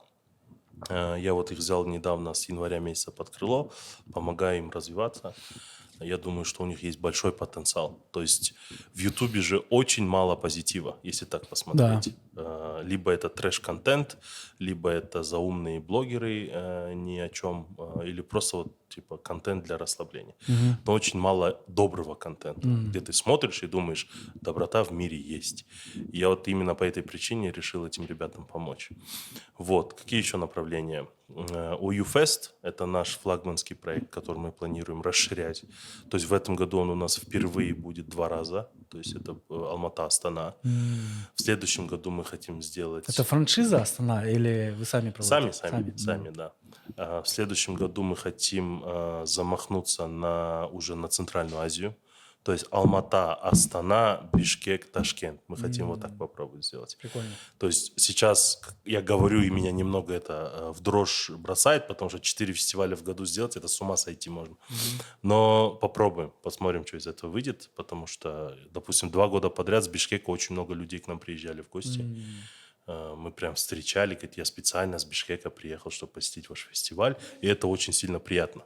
Я вот их взял недавно с января месяца под крыло, помогаю им развиваться. Я думаю, что у них есть большой потенциал. То есть в Ютубе же очень мало позитива, если так посмотреть. Либо это трэш-контент, либо это заумные блогеры ни о чем, или просто вот типа контент для расслабления. Но очень мало доброго контента, где ты смотришь и думаешь, доброта в мире есть. И я вот именно по этой причине решил этим ребятам помочь. Вот. Какие еще направления? OU-Fest – это наш флагманский проект, который мы планируем расширять. То есть в этом году он у нас впервые будет 2 раза. То есть это Алмата, Астана. В следующем году мы хотим сделать… Это франшиза Астана или вы сами проводите? Сами, да. В следующем году мы хотим замахнуться уже на Центральную Азию. То есть Алмата, Астана, Бишкек, Ташкент. Мы хотим вот так попробовать сделать. Прикольно. То есть сейчас я говорю, и меня немного это в дрожь бросает, потому что 4 фестиваля в году сделать, это с ума сойти можно. Но попробуем, посмотрим, что из этого выйдет, потому что, допустим, 2 года подряд с Бишкека очень много людей к нам приезжали в гости. Мы прям встречали, говорит, я специально с Бишкека приехал, чтобы посетить ваш фестиваль, и это очень сильно приятно.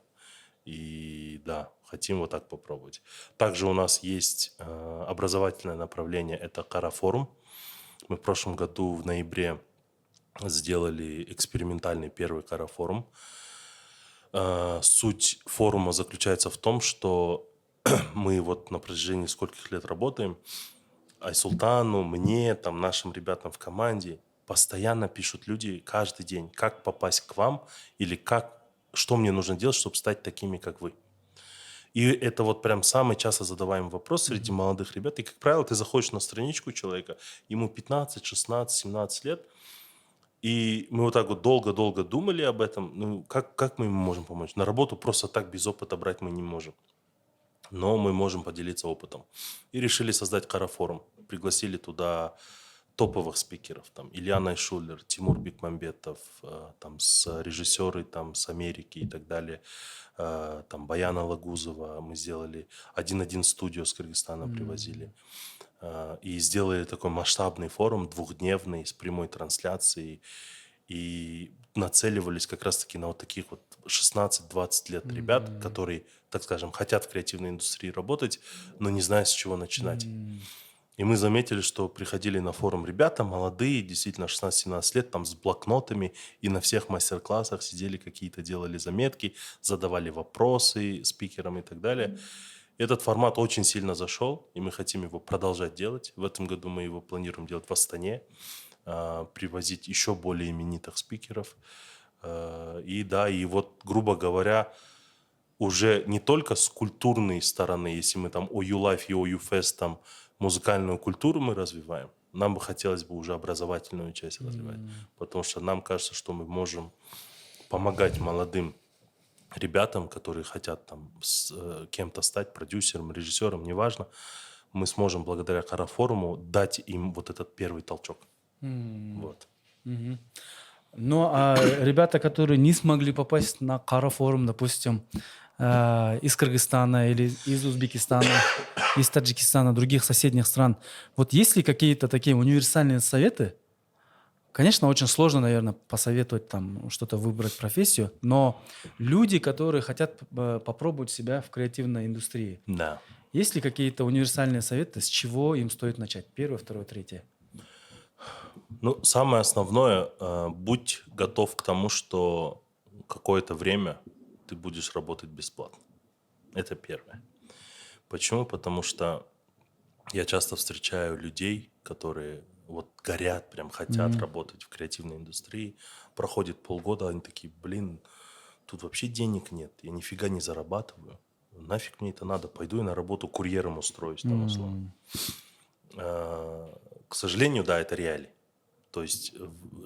И да, хотим вот так попробовать. Также у нас есть образовательное направление, это Кара-форум. Мы в прошлом году в ноябре сделали экспериментальный первый Кара-форум. Суть форума заключается в том, что мы вот на протяжении скольких лет работаем, Айсултану, мне, там, нашим ребятам в команде постоянно пишут люди каждый день, как попасть к вам или что мне нужно делать, чтобы стать такими, как вы. И это вот прям самый часто задаваемый вопрос среди молодых ребят. И, как правило, ты заходишь на страничку человека, ему 15, 16, 17 лет, и мы вот так вот долго-долго думали об этом. Ну, как мы ему можем помочь? На работу просто так без опыта брать мы не можем. Но мы можем поделиться опытом. И решили создать Кара-форум. Пригласили туда топовых спикеров. Там Илья Найшулер, Тимур Бекмамбетов, там режиссеры там, с Америки и так далее. Там Баяна Лагузова. Мы сделали 1-1 студию с Кыргызстана привозили. И сделали такой масштабный форум, 2-дневный, с прямой трансляцией. И нацеливались как раз-таки на вот таких вот 16-20 лет ребят, которые, так скажем, хотят в креативной индустрии работать, но не знают, с чего начинать. И мы заметили, что приходили на форум ребята молодые, действительно 16-17 лет, там с блокнотами, и на всех мастер-классах сидели какие-то, делали заметки, задавали вопросы спикерам и так далее. Этот формат очень сильно зашел, и мы хотим его продолжать делать. В этом году мы его планируем делать в Астане, привозить еще более именитых спикеров. И да, и вот, грубо говоря, уже не только с культурной стороны, если мы там OU Life и OU Fest, там музыкальную культуру мы развиваем, нам бы хотелось бы уже образовательную часть развивать, потому что нам кажется, что мы можем помогать молодым ребятам, которые хотят там с кем-то стать, продюсером, режиссером, неважно, мы сможем благодаря Кара-форуму дать им вот этот первый толчок. Вот. Ну, а ребята, которые не смогли попасть на Кара-форум, допустим, из Кыргызстана или из Узбекистана, из Таджикистана, других соседних стран, вот есть ли какие-то такие универсальные советы? Конечно, очень сложно, наверное, посоветовать там что-то выбрать профессию, но люди, которые хотят попробовать себя в креативной индустрии, Да. есть ли какие-то универсальные советы, с чего им стоит начать? Первое, второе, третье. Ну, самое основное, будь готов к тому, что какое-то время ты будешь работать бесплатно. Это первое. Почему? Потому что я часто встречаю людей, которые вот горят, прям хотят работать в креативной индустрии. Проходит полгода, они такие, блин, тут вообще денег нет, я нифига не зарабатываю. Нафиг мне это надо? Пойду я на работу курьером устроюсь там условно. К сожалению, да, это реалии. То есть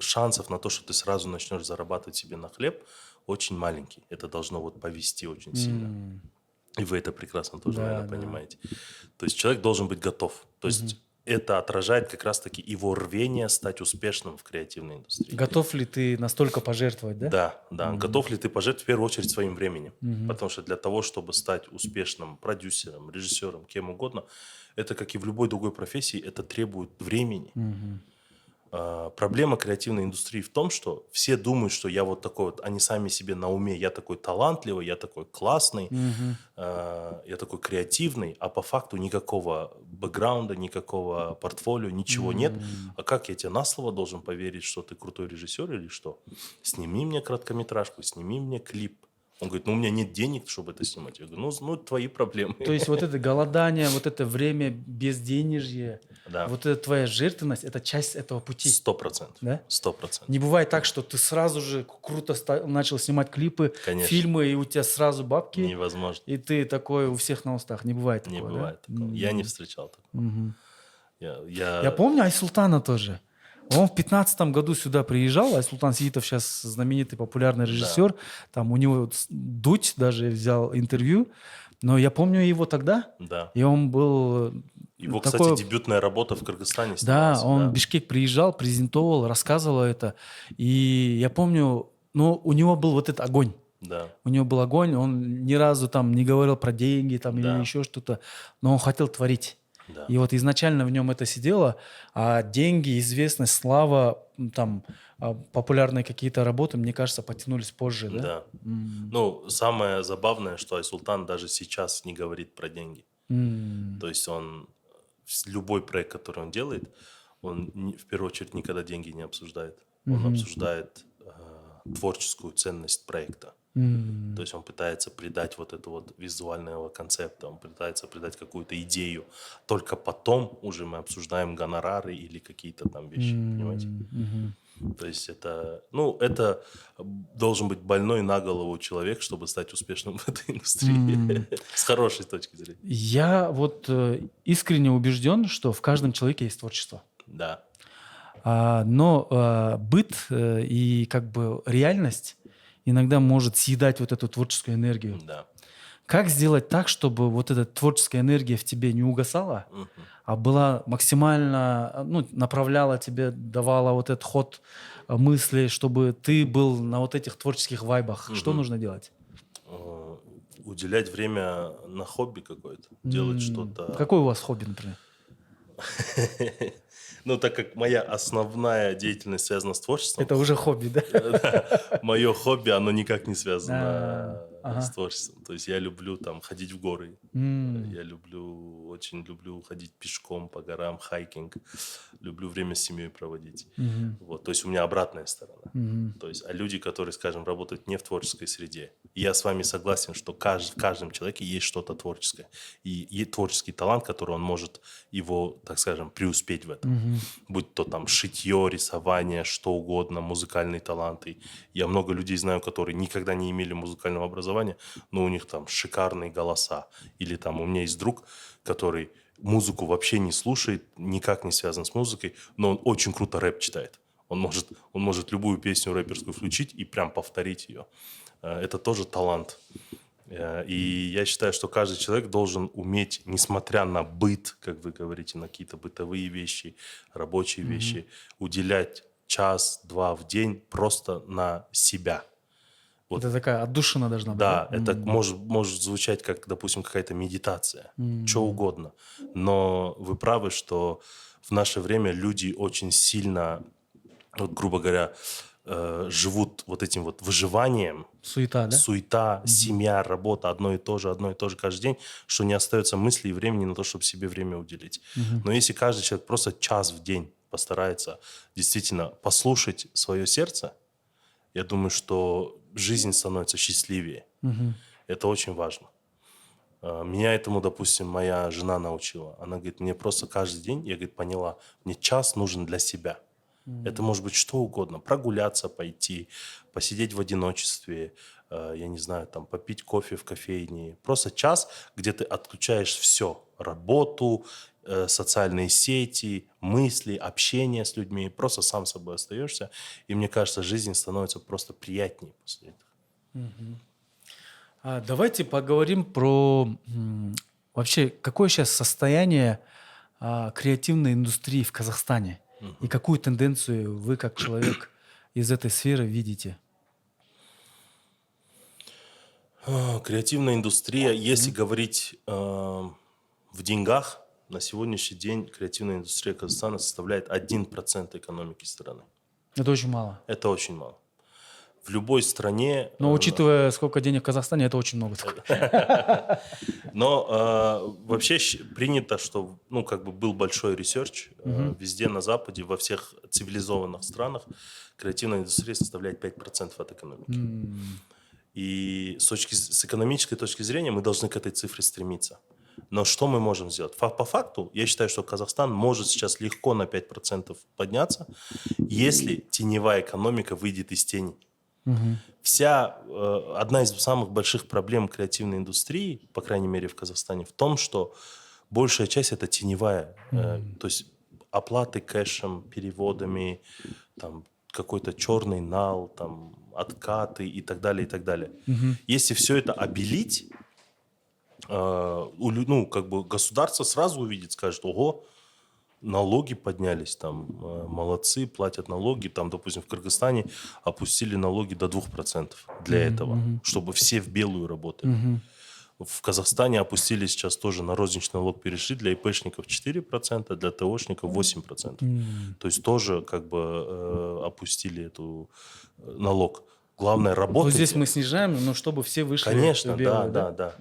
шансов на то, что ты сразу начнешь зарабатывать себе на хлеб, очень маленький. Это должно вот повести очень сильно. И вы это прекрасно тоже, Да, наверное, да. понимаете. То есть человек должен быть готов. То есть это отражает как раз-таки его рвение стать успешным в креативной индустрии. Готов ли ты настолько пожертвовать, да? Да, да. Готов ли ты пожертвовать в первую очередь своим временем? Потому что для того, чтобы стать успешным продюсером, режиссером, кем угодно, это, как и в любой другой профессии, это требует времени. Проблема креативной индустрии в том, что все думают, что я вот такой вот, они сами себе на уме, я такой талантливый, я такой классный, я такой креативный, а по факту никакого бэкграунда, никакого портфолио, ничего нет. А как я тебе на слово должен поверить, что ты крутой режиссер или что? Сними мне короткометражку, сними мне клип. Он говорит, ну у меня нет денег, чтобы это снимать. Я говорю, ну твои проблемы. То есть вот это голодание, вот это время безденежье, Да. вот эта твоя жертвенность, это часть этого пути. 100%. Да? 100%. Не бывает так, что ты сразу же круто начал снимать клипы, Конечно. фильмы, и у тебя сразу бабки, Невозможно. и ты такой у всех на устах. Не бывает такого, Не да? бывает такого. Я не встречал такого. Я помню Айсултана тоже. Он в 15 году сюда приезжал. Айсултан Сиитов сейчас знаменитый популярный режиссер. Там у него Дудь даже взял интервью. Но я помню его тогда. Да. И он был... Его, такой... кстати, дебютная работа в Кыргызстане Да, снималась. он в Бишкек приезжал, презентовал, рассказывал это. И я помню, ну, у него был вот этот огонь. Да. У него был огонь, он ни разу там не говорил про деньги там, или еще что-то, но он хотел творить. Да. И вот изначально в нем это сидело, а деньги, известность, слава, там, популярные какие-то работы, мне кажется, потянулись позже, да? Да. Ну, самое забавное, что Айсултан даже сейчас не говорит про деньги. То есть он, любой проект, который он делает, он в первую очередь никогда деньги не обсуждает. Он обсуждает творческую ценность проекта. То есть он пытается придать вот это вот визуального концепта, он пытается придать какую-то идею. Только потом уже мы обсуждаем гонорары или какие-то там вещи, понимаете? То есть это, ну, это должен быть больной на голову человек, чтобы стать успешным в этой индустрии. С хорошей точки зрения. Я вот искренне убежден, что в каждом человеке есть творчество. Да. Но быт и как бы реальность иногда может съедать вот эту творческую энергию. Да. Как сделать так, чтобы вот эта творческая энергия в тебе не угасала, а была максимально, ну, направляла тебе, давала вот этот ход мысли, чтобы ты был на вот этих творческих вайбах? Что нужно делать? Уделять время на хобби какое-то, делать что-то. Какое у вас хобби, например? Ну, так как моя основная деятельность связана с творчеством. Это уже хобби, да? Мое хобби, оно никак не связано с творчеством. То есть я люблю там ходить в горы. Я очень люблю ходить пешком по горам, хайкинг. Люблю время с семьей проводить. Вот. То есть у меня обратная сторона. То есть, а люди, которые, скажем, работают не в творческой среде. И я с вами согласен, что в каждом человеке есть что-то творческое. И творческий талант, который он может его, так скажем, преуспеть в этом. Будь то там шитье, рисование, что угодно, музыкальные таланты. Я много людей знаю, которые никогда не имели музыкального образования, но у них там шикарные голоса. Или там у меня есть друг, который музыку вообще не слушает, никак не связан с музыкой, но он очень круто рэп читает. Он может любую песню рэперскую включить и прям повторить ее. Это тоже талант. И я считаю, что каждый человек должен уметь, несмотря на быт, как вы говорите, на какие-то бытовые вещи, рабочие вещи, уделять час-два в день просто на себя. Вот. Это такая отдушина должна быть. Да, это может звучать как, допустим, какая-то медитация, что угодно. Но вы правы, что в наше время люди очень сильно, вот, грубо говоря, живут вот этим вот выживанием. Суета, да? Суета, семья, работа, одно и то же каждый день, что не остается мысли и времени на то, чтобы себе время уделить. Но если каждый человек просто час в день постарается действительно послушать свое сердце, я думаю, что жизнь становится счастливее. Это очень важно. Меня этому, допустим, моя жена научила. Она говорит, мне просто каждый день, я, говорит, поняла, мне час нужен для себя. Это может быть что угодно. Прогуляться, пойти, посидеть в одиночестве, я не знаю, там попить кофе в кофейне. Просто час, где ты отключаешь все. Работу, социальные сети, мысли, общение с людьми. Просто сам собой остаешься. И мне кажется, жизнь становится просто приятнее после этого. Давайте поговорим про вообще, какое сейчас состояние креативной индустрии в Казахстане и какую тенденцию вы, как человек из этой сферы, видите? Креативная индустрия, если говорить в деньгах, на сегодняшний день креативная индустрия Казахстана составляет 1% экономики страны. Это очень мало. Это очень мало. В любой стране... Но учитывая, сколько денег в Казахстане, это очень много. Но вообще принято, что был большой ресерч везде на Западе, во всех цивилизованных странах креативная индустрия составляет 5% от экономики. И с экономической точки зрения мы должны к этой цифре стремиться. Но что мы можем сделать? По факту, я считаю, что Казахстан может сейчас легко на 5% подняться, если теневая экономика выйдет из тени. Одна из самых больших проблем креативной индустрии, по крайней мере в Казахстане, в том, что большая часть это теневая. То есть оплаты кэшем, переводами, там, какой-то черный нал, там, откаты и так далее, и так далее. Если все это обелить, государство сразу увидит, скажет: ого, налоги поднялись, там, молодцы, платят налоги. Там, допустим, в Кыргызстане опустили налоги до 2% для этого, чтобы все в белую работали. В Казахстане опустили сейчас тоже на розничный налог, перешли для ИПшников 4%, для ТОшников 8%. То есть тоже опустили эту налог. Главное, работать. Вот здесь мы снижаем, но чтобы все вышли Конечно, в белую, да.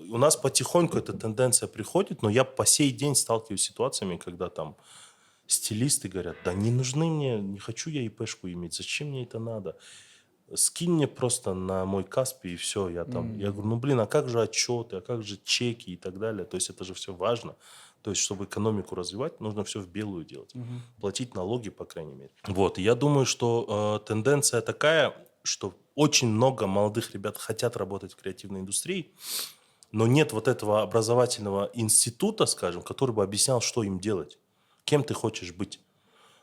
У нас потихоньку эта тенденция приходит, но я по сей день сталкиваюсь с ситуациями, когда там стилисты говорят: да не нужны мне, не хочу я ИПшку иметь, зачем мне это надо? Скинь мне просто на мой Каспий и все. Я говорю: а как же отчеты, а как же чеки и так далее? То есть это же все важно. То есть, чтобы экономику развивать, нужно все в белую делать. Платить налоги, по крайней мере. Вот. И я думаю, что тенденция такая, что очень много молодых ребят хотят работать в креативной индустрии, но нет вот этого образовательного института, скажем, который бы объяснял, что им делать. Кем ты хочешь быть.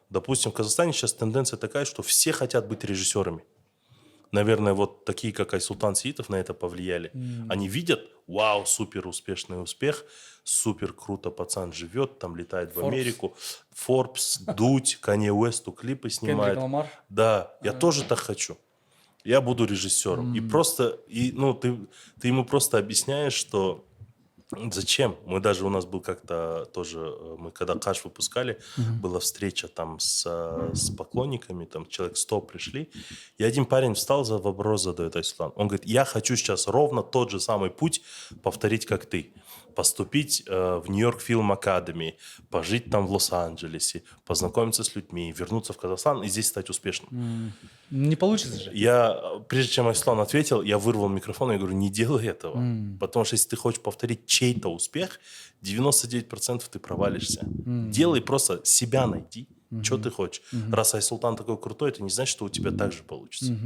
Допустим, в Казахстане сейчас тенденция такая, что все хотят быть режиссерами. Наверное, вот такие, как Айсултан Сеитов, на это повлияли. Они видят: вау, супер успешный успех, супер круто пацан живет, там летает в Америку. Forbes, Дудь, Канье Уэсту клипы снимает. Кендрик Ламар. Да, я тоже так хочу. Я буду режиссером. И ты ему просто объясняешь, что зачем? У нас был как-то тоже, мы когда Каш выпускали, была встреча там с поклонниками, там человек 100 пришли, и один парень встал, вопрос задает Айсултан. Он говорит: я хочу сейчас ровно тот же самый путь повторить, как ты. Поступить в Нью-Йорк Фильм Академи, пожить там в Лос-Анджелесе, познакомиться с людьми, вернуться в Казахстан и здесь стать успешным. Не получится же. Прежде чем Айсултан ответил, я вырвал микрофон и говорю: не делай этого. Потому что если ты хочешь повторить чей-то успех, 99% ты провалишься. Делай, просто себя найди. Что ты хочешь. Раз Айсултан такой крутой, это не значит, что у тебя так же получится.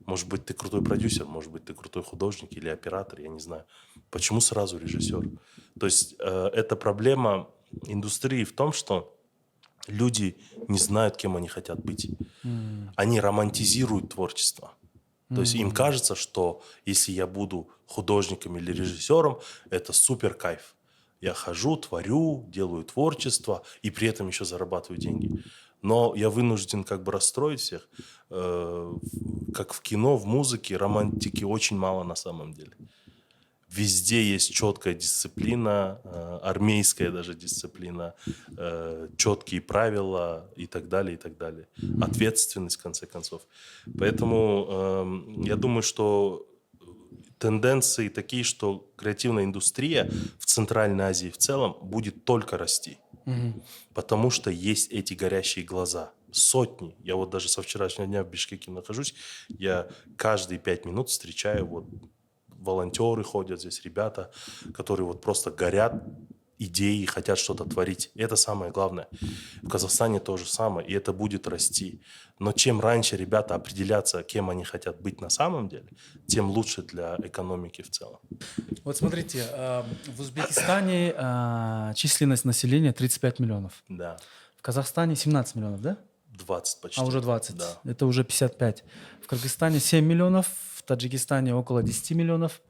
Может быть, ты крутой продюсер, может быть, ты крутой художник или оператор, я не знаю. Почему сразу режиссер? То есть это проблема индустрии в том, что люди не знают, кем они хотят быть. Они романтизируют творчество. То есть им кажется, что если я буду художником или режиссером, это супер кайф. Я хожу, творю, делаю творчество и при этом еще зарабатываю деньги. Но я вынужден расстроить всех. Как в кино, в музыке, романтики очень мало на самом деле. Везде есть четкая дисциплина, армейская даже дисциплина, четкие правила и так далее, и так далее. Ответственность, в конце концов. Поэтому я думаю, что тенденции такие, что креативная индустрия в Центральной Азии в целом будет только расти. Потому что есть эти горящие глаза. Сотни. Я вот даже со вчерашнего дня в Бишкеке нахожусь. Я каждые 5 минут встречаю волонтеры ходят здесь, ребята, которые просто горят идеи, хотят что-то творить. И это самое главное. В Казахстане то же самое, и это будет расти. Но чем раньше ребята определятся, кем они хотят быть на самом деле, тем лучше для экономики в целом. Вот смотрите, в Узбекистане численность населения 35 миллионов. Да. В Казахстане 17 миллионов, да? 20 почти. А уже 20. Да. Это уже 55. В Кыргызстане 7 миллионов, в Таджикистане около 10 миллионов.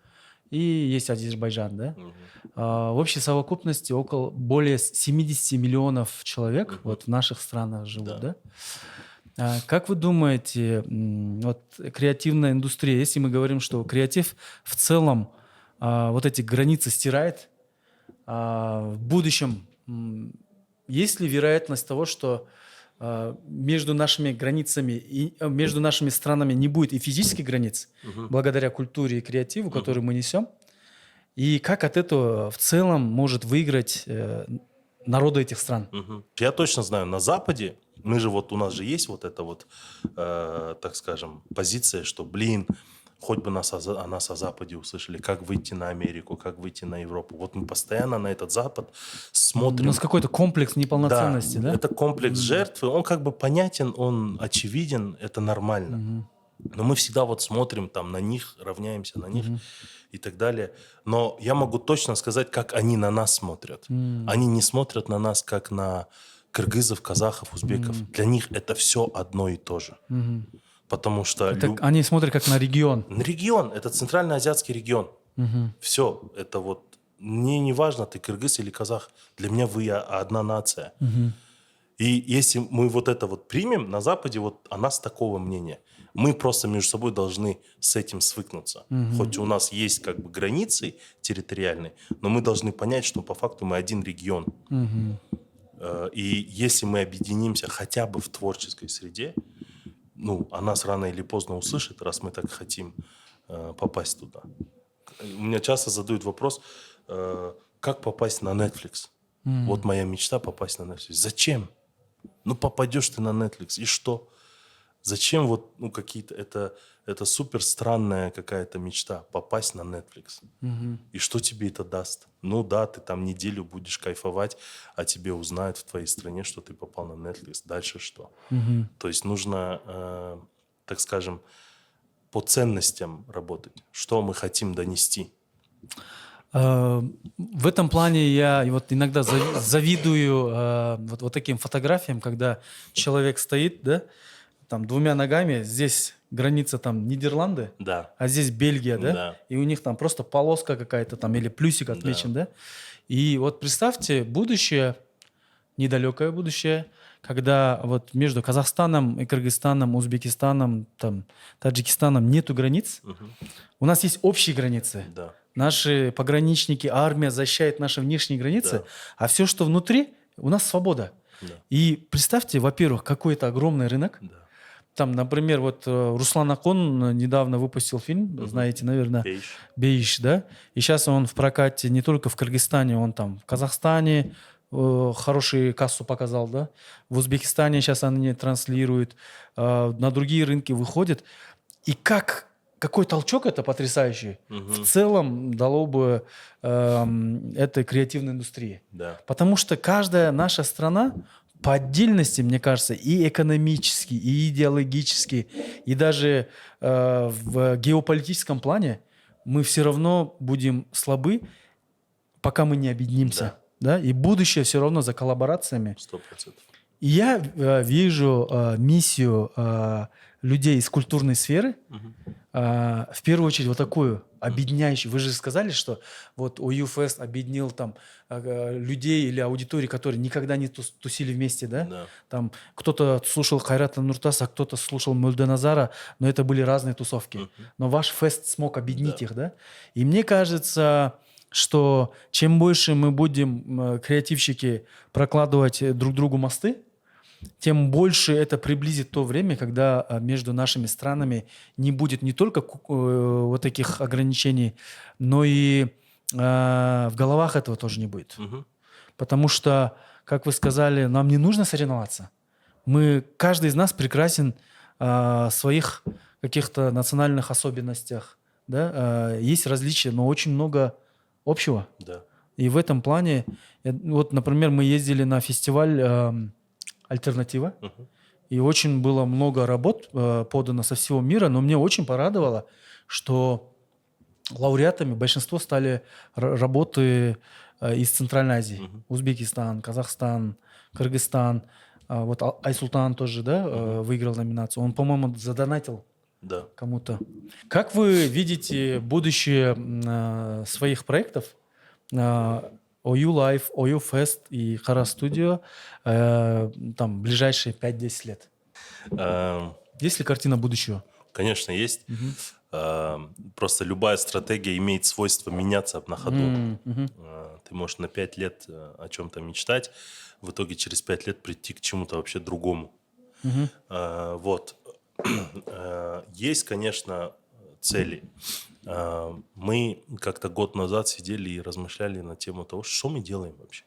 И есть Азербайджан, да? В общей совокупности более 70 миллионов человек вот в наших странах живут, да? Как вы думаете, вот креативная индустрия, если мы говорим, что креатив в целом вот эти границы стирает, в будущем есть ли вероятность того, что между нашими границами и между нашими странами не будет и физических границ, благодаря культуре и креативу, который мы несем? И как от этого в целом может выиграть народы этих стран? Я точно знаю, на Западе, у нас же есть вот эта вот, так скажем, позиция, что, хоть бы о нас о Западе услышали, как выйти на Америку, как выйти на Европу. Вот мы постоянно на этот Запад смотрим. У нас какой-то комплекс неполноценности, да? Это комплекс жертвы, он как бы понятен, он очевиден, это нормально. Но мы всегда вот смотрим там на них, равняемся на них и так далее. Но я могу точно сказать, как они на нас смотрят. Они не смотрят на нас, как на кыргызов, казахов, узбеков. Для них это все одно и то же. Потому что... Они смотрят как на регион. Регион, это центральноазиатский регион. Все, это вот... Мне не важно, ты кыргыз или казах. Для меня вы одна нация. И если мы вот это вот примем, на Западе вот о нас такого мнения. Мы просто между собой должны с этим свыкнуться. Хоть у нас есть как бы границы территориальные, но мы должны понять, что по факту мы один регион. И если мы объединимся хотя бы в творческой среде, о нас рано или поздно услышат, раз мы так хотим попасть туда. У меня часто задают вопрос, как попасть на Netflix? Вот моя мечта попасть на Netflix. Зачем? Попадешь ты на Netflix, и что? Зачем какие-то... Это супер странная какая-то мечта, попасть на Netflix. И что тебе это даст? Да, ты там неделю будешь кайфовать, а тебе узнают в твоей стране, что ты попал на Netflix. Дальше что? То есть нужно, так скажем, по ценностям работать. Что мы хотим донести? В этом плане я вот иногда завидую вот таким фотографиям, когда человек стоит, да, там двумя ногами, здесь граница там Нидерланды, да, а здесь Бельгия, да? Да. И у них там просто полоска какая-то там или плюсик отмечен, да? И вот представьте будущее, недалекое будущее, когда вот между Казахстаном и Кыргызстаном, Узбекистаном, там, Таджикистаном нету границ. У нас есть общие границы. Да. Наши пограничники, армия защищает наши внешние границы, а все, что внутри, у нас свобода. Да. И представьте, во-первых, какой-то огромный рынок. Да. Там, например, вот Руслан Акон недавно выпустил фильм, знаете, наверное, «Бейш», да? И сейчас он в прокате не только в Кыргызстане, он там в Казахстане хорошую кассу показал, да? В Узбекистане сейчас они транслируют, на другие рынки выходят. И какой толчок это потрясающий в целом дало бы этой креативной индустрии. Да. Потому что каждая наша страна по отдельности, мне кажется, и экономически, и идеологически, и даже в геополитическом плане мы все равно будем слабы, пока мы не объединимся. Да? И будущее все равно за коллаборациями. 100%. И я вижу миссию людей из культурной сферы, в первую очередь вот такую объединяющую. Вы же сказали, что вот OU-фест объединил там людей или аудитории, которые никогда не тусили вместе, да? Да. Там кто-то слушал Хайрата Нуртаса, а кто-то слушал Мөлденазара, но это были разные тусовки. Но ваш фест смог объединить их, да? И мне кажется, что чем больше мы будем, креативщики, прокладывать друг другу мосты, тем больше это приблизит то время, когда между нашими странами не будет не только вот таких ограничений, но и в головах этого тоже не будет. Потому что, как вы сказали, нам не нужно соревноваться. Каждый из нас прекрасен в своих каких-то национальных особенностях. Да? Есть различия, но очень много общего. Да. И в этом плане, вот, например, мы ездили на фестиваль «Альтернатива», Мгм. и очень было много работ подано со всего мира, но мне очень порадовало, что лауреатами большинство стали работы из Центральной Азии. Мгм. Узбекистан, Казахстан, Кыргызстан. Вот Айсултан тоже, да, выиграл номинацию. Он, по-моему, задонатил Да. кому-то. Как вы видите будущее своих проектов? OU Life, OU Fest и Hara Studio там ближайшие 5-10 лет? Эм, Есть ли картина будущего? Конечно, есть. Мгм. Просто любая стратегия имеет свойство меняться на ходу. Мгм. Ты можешь на 5 лет о чем-то мечтать, в итоге через 5 лет прийти к чему-то вообще другому. Мгм. Вот. Есть, конечно, цели. Мы как-то год назад сидели и размышляли на тему того, что мы делаем вообще.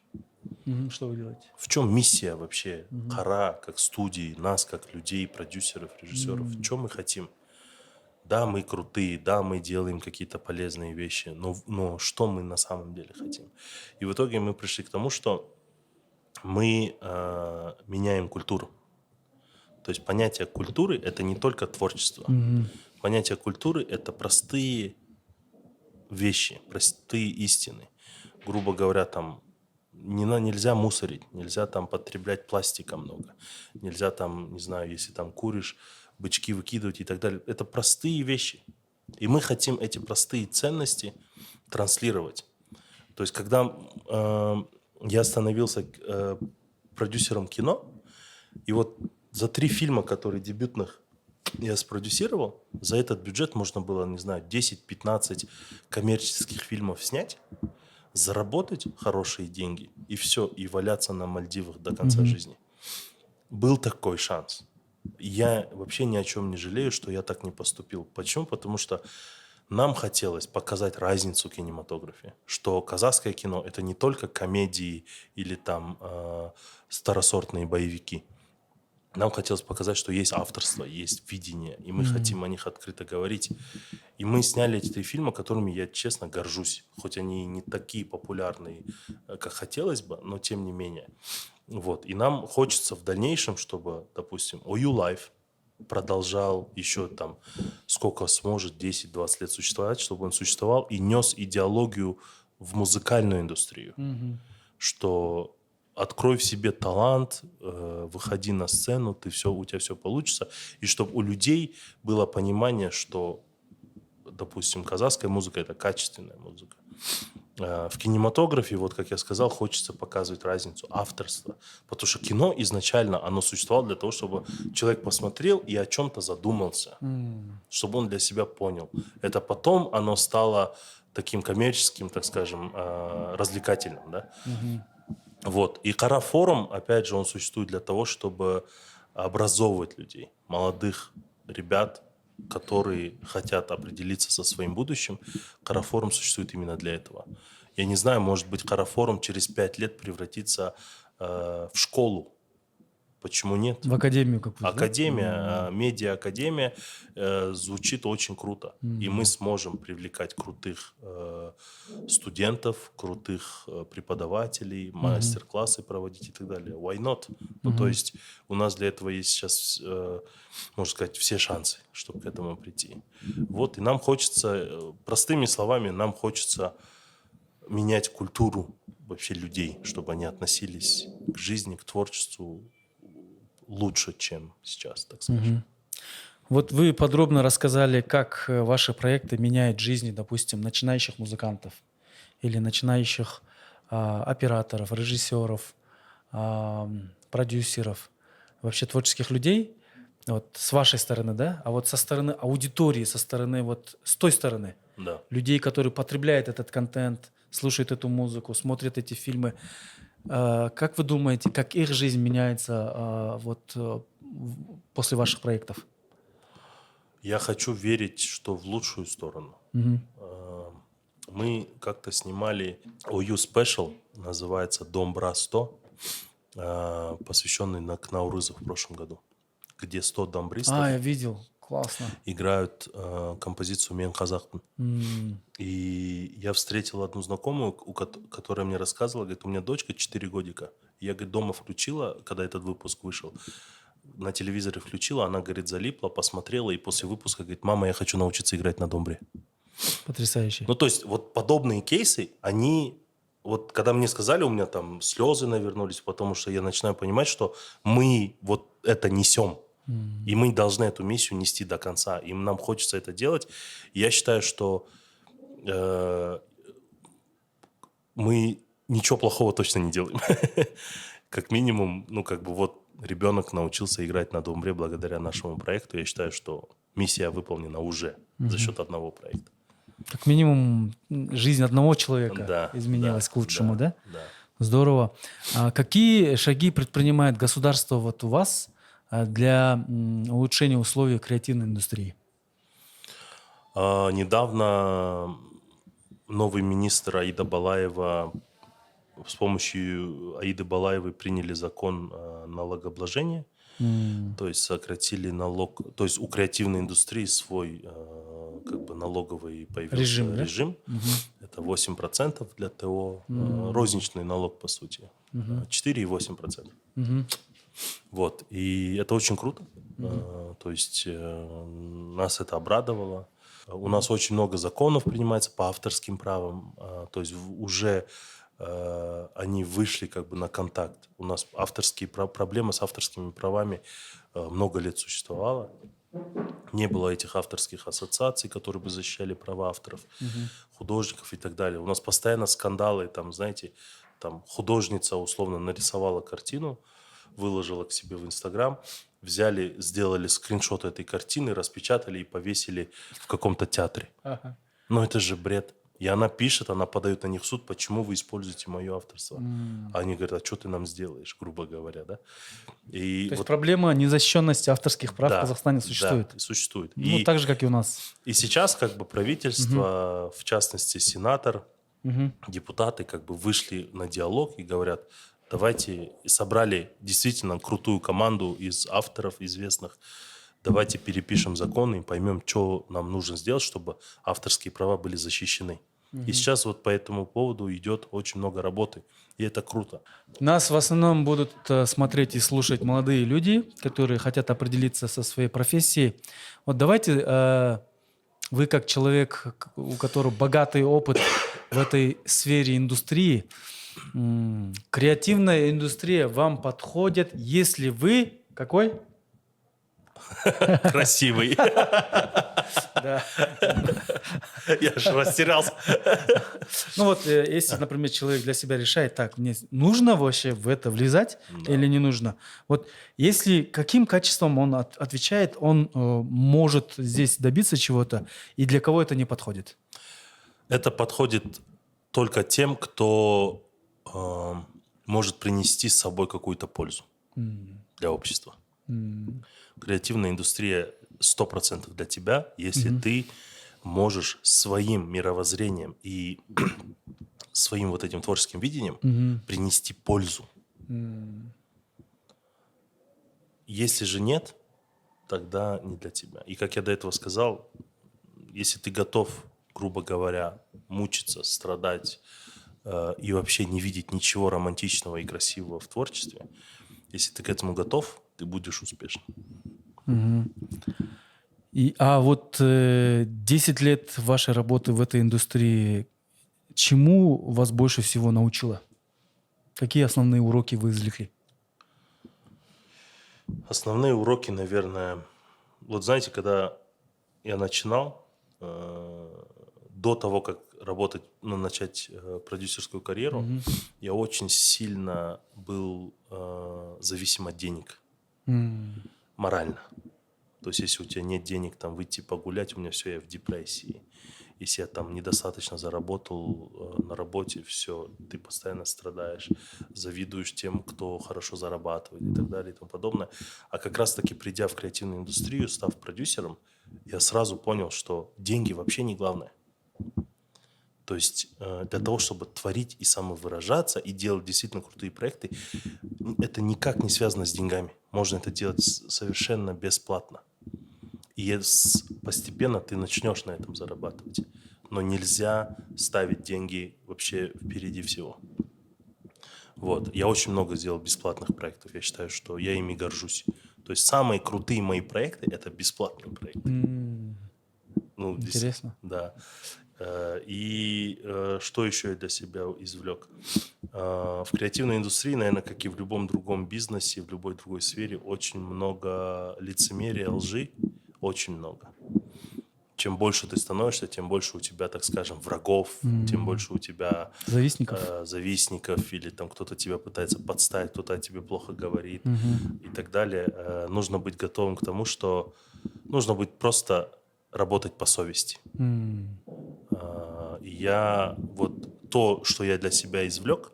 Мгм. Что вы делаете? В чем миссия вообще Хара, как студии, нас, как людей, продюсеров, режиссеров? Что мы хотим? Да, мы крутые, да, мы делаем какие-то полезные вещи, но что мы на самом деле хотим? И в итоге мы пришли к тому, что мы меняем культуру. То есть понятие культуры – это не только творчество. Мгм. Понятие культуры – это простые вещи, простые истины. Грубо говоря, там нельзя мусорить, нельзя там потреблять пластика много, нельзя там, не знаю, если там куришь, бычки выкидывать и так далее. Это простые вещи. И мы хотим эти простые ценности транслировать. То есть, когда я становился продюсером кино, и вот за 3 фильма, которые дебютных я спродюсировал, за этот бюджет можно было, не знаю, 10-15 коммерческих фильмов снять, заработать хорошие деньги и все, и валяться на Мальдивах до конца жизни. Был такой шанс. Я вообще ни о чем не жалею, что я так не поступил. Почему? Потому что нам хотелось показать разницу в кинематографе, что казахское кино – это не только комедии или там старосортные боевики. Нам хотелось показать, что есть авторство, есть видение, и мы хотим о них открыто говорить. И мы сняли эти 3 фильма, которыми я, честно, горжусь. Хоть они не такие популярные, как хотелось бы, но тем не менее. Вот. И нам хочется в дальнейшем, чтобы, допустим, OU Life продолжал еще там, сколько сможет, 10-20 лет существовать, чтобы он существовал и нес идеологию в музыкальную индустрию. Что открой в себе талант, выходи на сцену, у тебя все получится. И чтобы у людей было понимание, что, допустим, казахская музыка – это качественная музыка. В кинематографе, вот как я сказал, хочется показывать разницу авторства. Потому что кино изначально, оно существовало для того, чтобы человек посмотрел и о чем-то задумался. Чтобы он для себя понял. Это потом оно стало таким коммерческим, так скажем, развлекательным, да? Вот. И Хара форум, опять же, он существует для того, чтобы образовывать людей, молодых ребят, которые хотят определиться со своим будущим. Хара форум существует именно для этого. Я не знаю, может быть, Хара форум через 5 лет превратится в школу. Почему нет? В академию какую-то, да? Академия, медиа-академия звучит очень круто. И мы сможем привлекать крутых студентов, крутых преподавателей, мастер-классы проводить и так далее. Why not? Ну, то есть у нас для этого есть сейчас, можно сказать, все шансы, чтобы к этому прийти. Вот, и нам хочется, простыми словами, нам хочется менять культуру вообще людей, чтобы они относились к жизни, к творчеству лучше, чем сейчас, так скажем. Вот вы подробно рассказали, как ваши проекты меняют жизни, допустим, начинающих музыкантов или начинающих операторов, режиссеров, продюсеров, вообще творческих людей. Вот с вашей стороны, да? А вот со стороны аудитории, со стороны вот с той стороны, Да. людей, которые потребляют этот контент, слушают эту музыку, смотрят эти фильмы. Как вы думаете, как их жизнь меняется после ваших проектов? Я хочу верить, что в лучшую сторону. Мы как-то снимали OU Special, называется «Дом Бра 100», посвященный к Наурызу в прошлом году, где 100 дамбристов. Я видел. Классно. играют композицию «Мен казахпын». И я встретил одну знакомую, которая мне рассказывала, говорит, у меня дочка 4 годика. Я, говорит, дома включила, когда этот выпуск вышел, на телевизоре включила, она, говорит, залипла, посмотрела, и после выпуска говорит, мама, я хочу научиться играть на домбре. Потрясающе. Ну, то есть, вот подобные кейсы, они... Вот когда мне сказали, у меня там слезы навернулись, потому что я начинаю понимать, что мы вот это несем. И мы должны эту миссию нести до конца. И нам хочется это делать. И я считаю, что мы ничего плохого точно не делаем. Как минимум, ну, как бы вот ребенок научился играть на домбре благодаря нашему проекту. Я считаю, что миссия выполнена уже за счет одного проекта. Как минимум, жизнь одного человека изменилась к лучшему, да? Да. Здорово. А какие шаги предпринимает государство вот у вас для улучшения условий креативной индустрии? Недавно новый министр Аида Балаева, с помощью Аиды Балаевой приняли закон о налогообложении, то есть сократили налог, то есть у креативной индустрии свой как бы налоговый появился режим. Это 8% для ТО, розничный налог по сути, 4,8%. Вот, и это очень круто, то есть нас это обрадовало. У нас очень много законов принимается по авторским правам, то есть уже они вышли как бы на контакт. У нас проблема с авторскими правами много лет существовала. Не было этих авторских ассоциаций, которые бы защищали права авторов, художников и так далее. У нас постоянно скандалы, там, знаете, там художница условно нарисовала картину, выложила к себе в Инстаграм, взяли, сделали скриншот этой картины, распечатали и повесили в каком-то театре. Но это же бред. И она пишет, она подает на них в суд, почему вы используете мое авторство. А они говорят, а что ты нам сделаешь, грубо говоря, да? И то есть проблема незащищенности авторских прав в Казахстане существует? Да, существует. Ну, так же, как и у нас. И сейчас как бы правительство, в частности сенатор, депутаты как бы вышли на диалог и говорят, давайте, собрали действительно крутую команду из авторов известных, давайте перепишем законы и поймем, что нам нужно сделать, чтобы авторские права были защищены. И сейчас вот по этому поводу идет очень много работы. И это круто. Нас в основном будут смотреть и слушать молодые люди, которые хотят определиться со своей профессией. Вот давайте вы, как человек, у которого богатый опыт в этой сфере индустрии, креативная индустрия вам подходит, если вы какой? Красивый. Да. Я же растерялся. Ну вот, если, например, человек для себя решает, так, мне нужно вообще в это влезать или не нужно? Вот если каким качеством он отвечает, он может здесь добиться чего-то, и для кого это не подходит? Это подходит только тем, кто может принести с собой какую-то пользу для общества. Креативная индустрия 100% для тебя, если ты можешь своим мировоззрением и своим вот этим творческим видением принести пользу. Если же нет, тогда не для тебя. И как я до этого сказал, если ты готов, грубо говоря, мучиться, страдать и вообще не видеть ничего романтичного и красивого в творчестве, если ты к этому готов, ты будешь успешным. А вот 10 лет вашей работы в этой индустрии, чему вас больше всего научило? Какие основные уроки вы извлекли? Основные уроки, наверное... Вот знаете, когда я начинал, до того, как работать, начать продюсерскую карьеру, я очень сильно был зависим от денег. Морально. То есть, если у тебя нет денег там выйти погулять, у меня все, я в депрессии. Если я там недостаточно заработал на работе, все, ты постоянно страдаешь, завидуешь тем, кто хорошо зарабатывает и так далее и тому подобное. А как раз-таки придя в креативную индустрию, став продюсером, я сразу понял, что деньги вообще не главное. То есть для того, чтобы творить и самовыражаться, и делать действительно крутые проекты, это никак не связано с деньгами. Можно это делать совершенно бесплатно. И постепенно ты начнешь на этом зарабатывать. Но нельзя ставить деньги вообще впереди всего. Вот. Я очень много сделал бесплатных проектов. Я считаю, что я ими горжусь. То есть самые крутые мои проекты – это бесплатные проекты. Ну, Интересно. да. Что еще я для себя извлек? В креативной индустрии, наверное, как и в любом другом бизнесе, в любой другой сфере, очень много лицемерия, лжи. Очень много. Чем больше ты становишься, тем больше у тебя, так скажем, врагов, тем больше у тебя завистников, или там кто-то тебя пытается подставить, кто-то о тебе плохо говорит и так далее. Нужно быть готовым к тому, что нужно быть просто работать по совести. И я вот то, что я для себя извлек,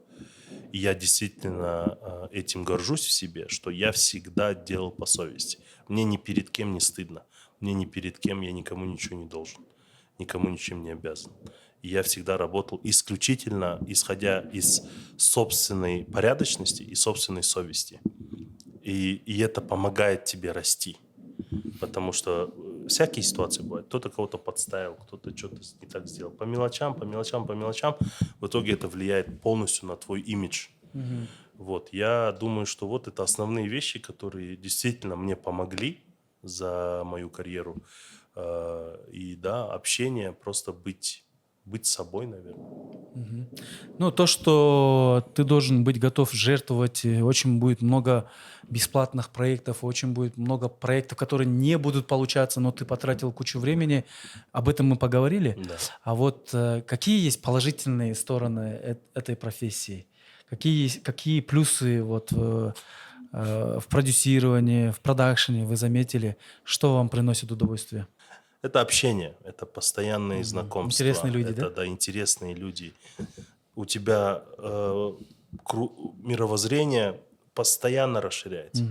и я действительно этим горжусь в себе, что я всегда делал по совести. Мне ни перед кем не стыдно. Мне ни перед кем, я никому ничего не должен. Никому ничем не обязан. И я всегда работал исключительно исходя из собственной порядочности и собственной совести. И это помогает тебе расти. Потому что всякие ситуации бывают. Кто-то кого-то подставил, кто-то что-то не так сделал. По мелочам. В итоге это влияет полностью на твой имидж. Вот. Я думаю, что вот это основные вещи, которые действительно мне помогли за мою карьеру. И да, общение, просто быть собой, наверное. Ну, то, что ты должен быть готов жертвовать, очень будет много бесплатных проектов, очень будет много проектов, которые не будут получаться, но ты потратил кучу времени. Об этом мы поговорили. Да. А вот какие есть положительные стороны этой профессии? Какие плюсы вот в продюсировании, в продакшене вы заметили? Что вам приносит удовольствие? Это общение, это постоянные знакомства. Интересные люди, это, да? интересные люди. У тебя мировоззрение постоянно расширяется.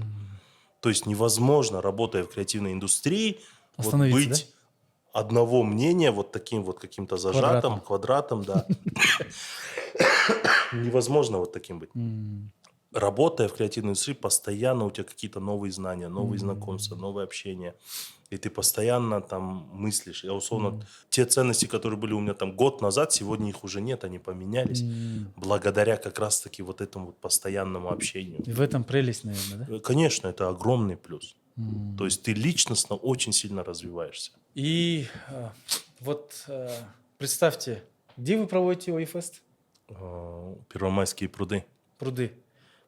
То есть невозможно, работая в креативной индустрии, вот Остановиться, быть одного мнения, вот таким вот каким-то зажатым, квадратом, да. Невозможно вот таким быть. Работая в креативной индустрии, постоянно у тебя какие-то новые знания, новые знакомства, новое общение. И ты постоянно там мыслишь. Я условно, те ценности, которые были у меня там год назад, сегодня их уже нет, они поменялись. Благодаря как раз-таки вот этому вот постоянному общению. И в этом прелесть, наверное, да? Конечно, это огромный плюс. То есть ты личностно очень сильно развиваешься. И представьте, где вы проводите ОИФест? Первомайские пруды.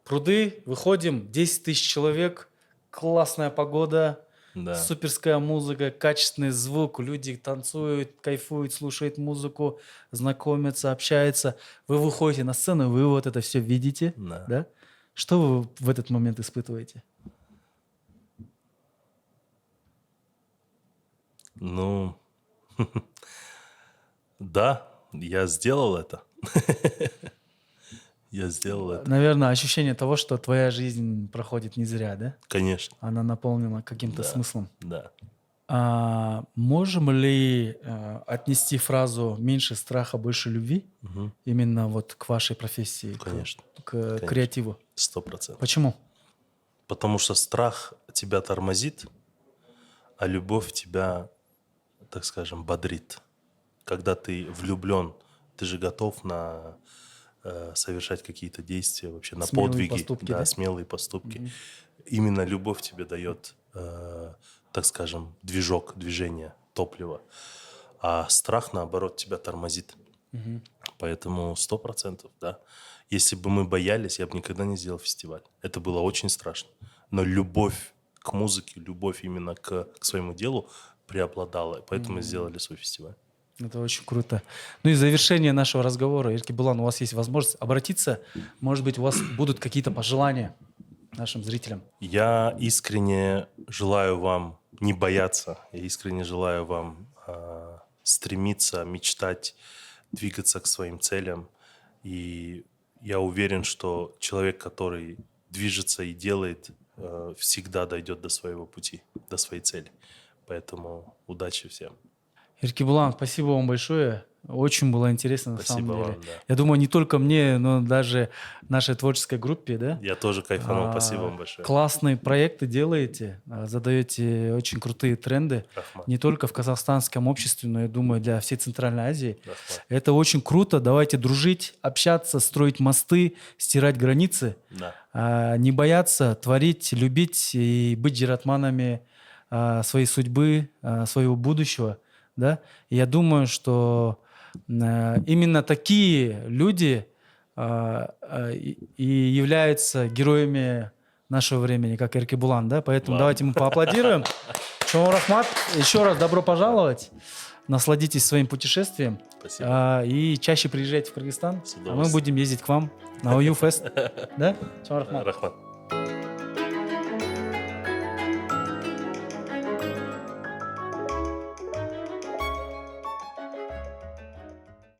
Пруды, выходим, 10 тысяч человек, классная погода, Да. суперская музыка, качественный звук, люди танцуют, кайфуют, слушают музыку, знакомятся, общаются. Вы выходите на сцену, вы вот это все видите, да? Что вы в этот момент испытываете? Ну, да, я сделал это. Я сделал это. Наверное, ощущение того, что твоя жизнь проходит не зря, да? Конечно. Она наполнена каким-то смыслом. Да. Можем ли отнести фразу «меньше страха, больше любви» именно вот к вашей профессии, Конечно. к креативу? 100%. Почему? Потому что страх тебя тормозит, а любовь тебя, так скажем, бодрит. Когда ты влюблен, ты же готов на совершать какие-то действия, вообще на Смелые подвиги. поступки, да? Смелые поступки. Именно любовь тебе дает, так скажем, движение, топливо. А страх, наоборот, тебя тормозит. Поэтому 100%, да. Если бы мы боялись, я бы никогда не сделал фестиваль. Это было очень страшно. Но любовь к музыке, любовь именно к своему делу преобладала. Поэтому мы сделали свой фестиваль. Это очень круто. Ну и в завершение нашего разговора, Эркебулан, у вас есть возможность обратиться. Может быть, у вас будут какие-то пожелания нашим зрителям? Я искренне желаю вам не бояться. Я искренне желаю вам стремиться, мечтать, двигаться к своим целям. И я уверен, что человек, который движется и делает, всегда дойдет до своего пути, до своей цели. Поэтому удачи всем. Эркебулан, спасибо вам большое. Очень было интересно на Спасибо самом деле. вам, да. Я думаю, не только мне, но даже нашей творческой группе, да? Я тоже кайфанул, спасибо вам большое. Классные проекты делаете, задаете очень крутые тренды, Рахмат. не только в казахстанском обществе, но, я думаю, для всей Центральной Азии. Рахмат. Это очень круто. Давайте дружить, общаться, строить мосты, стирать границы, Да. не бояться, творить, любить и быть джиратманами своей судьбы, своего будущего. Да? И я думаю, что именно такие люди и являются героями нашего времени, как Эркебулан, да? Поэтому Ладно. давайте мы поаплодируем. Чомо рахмат. Еще раз добро пожаловать. Насладитесь своим путешествием. Спасибо. И чаще приезжайте в Кыргызстан. С А мы удовольствием. будем ездить к вам на ОЮ-фест. Да? Чомо рахмат. Рахмат.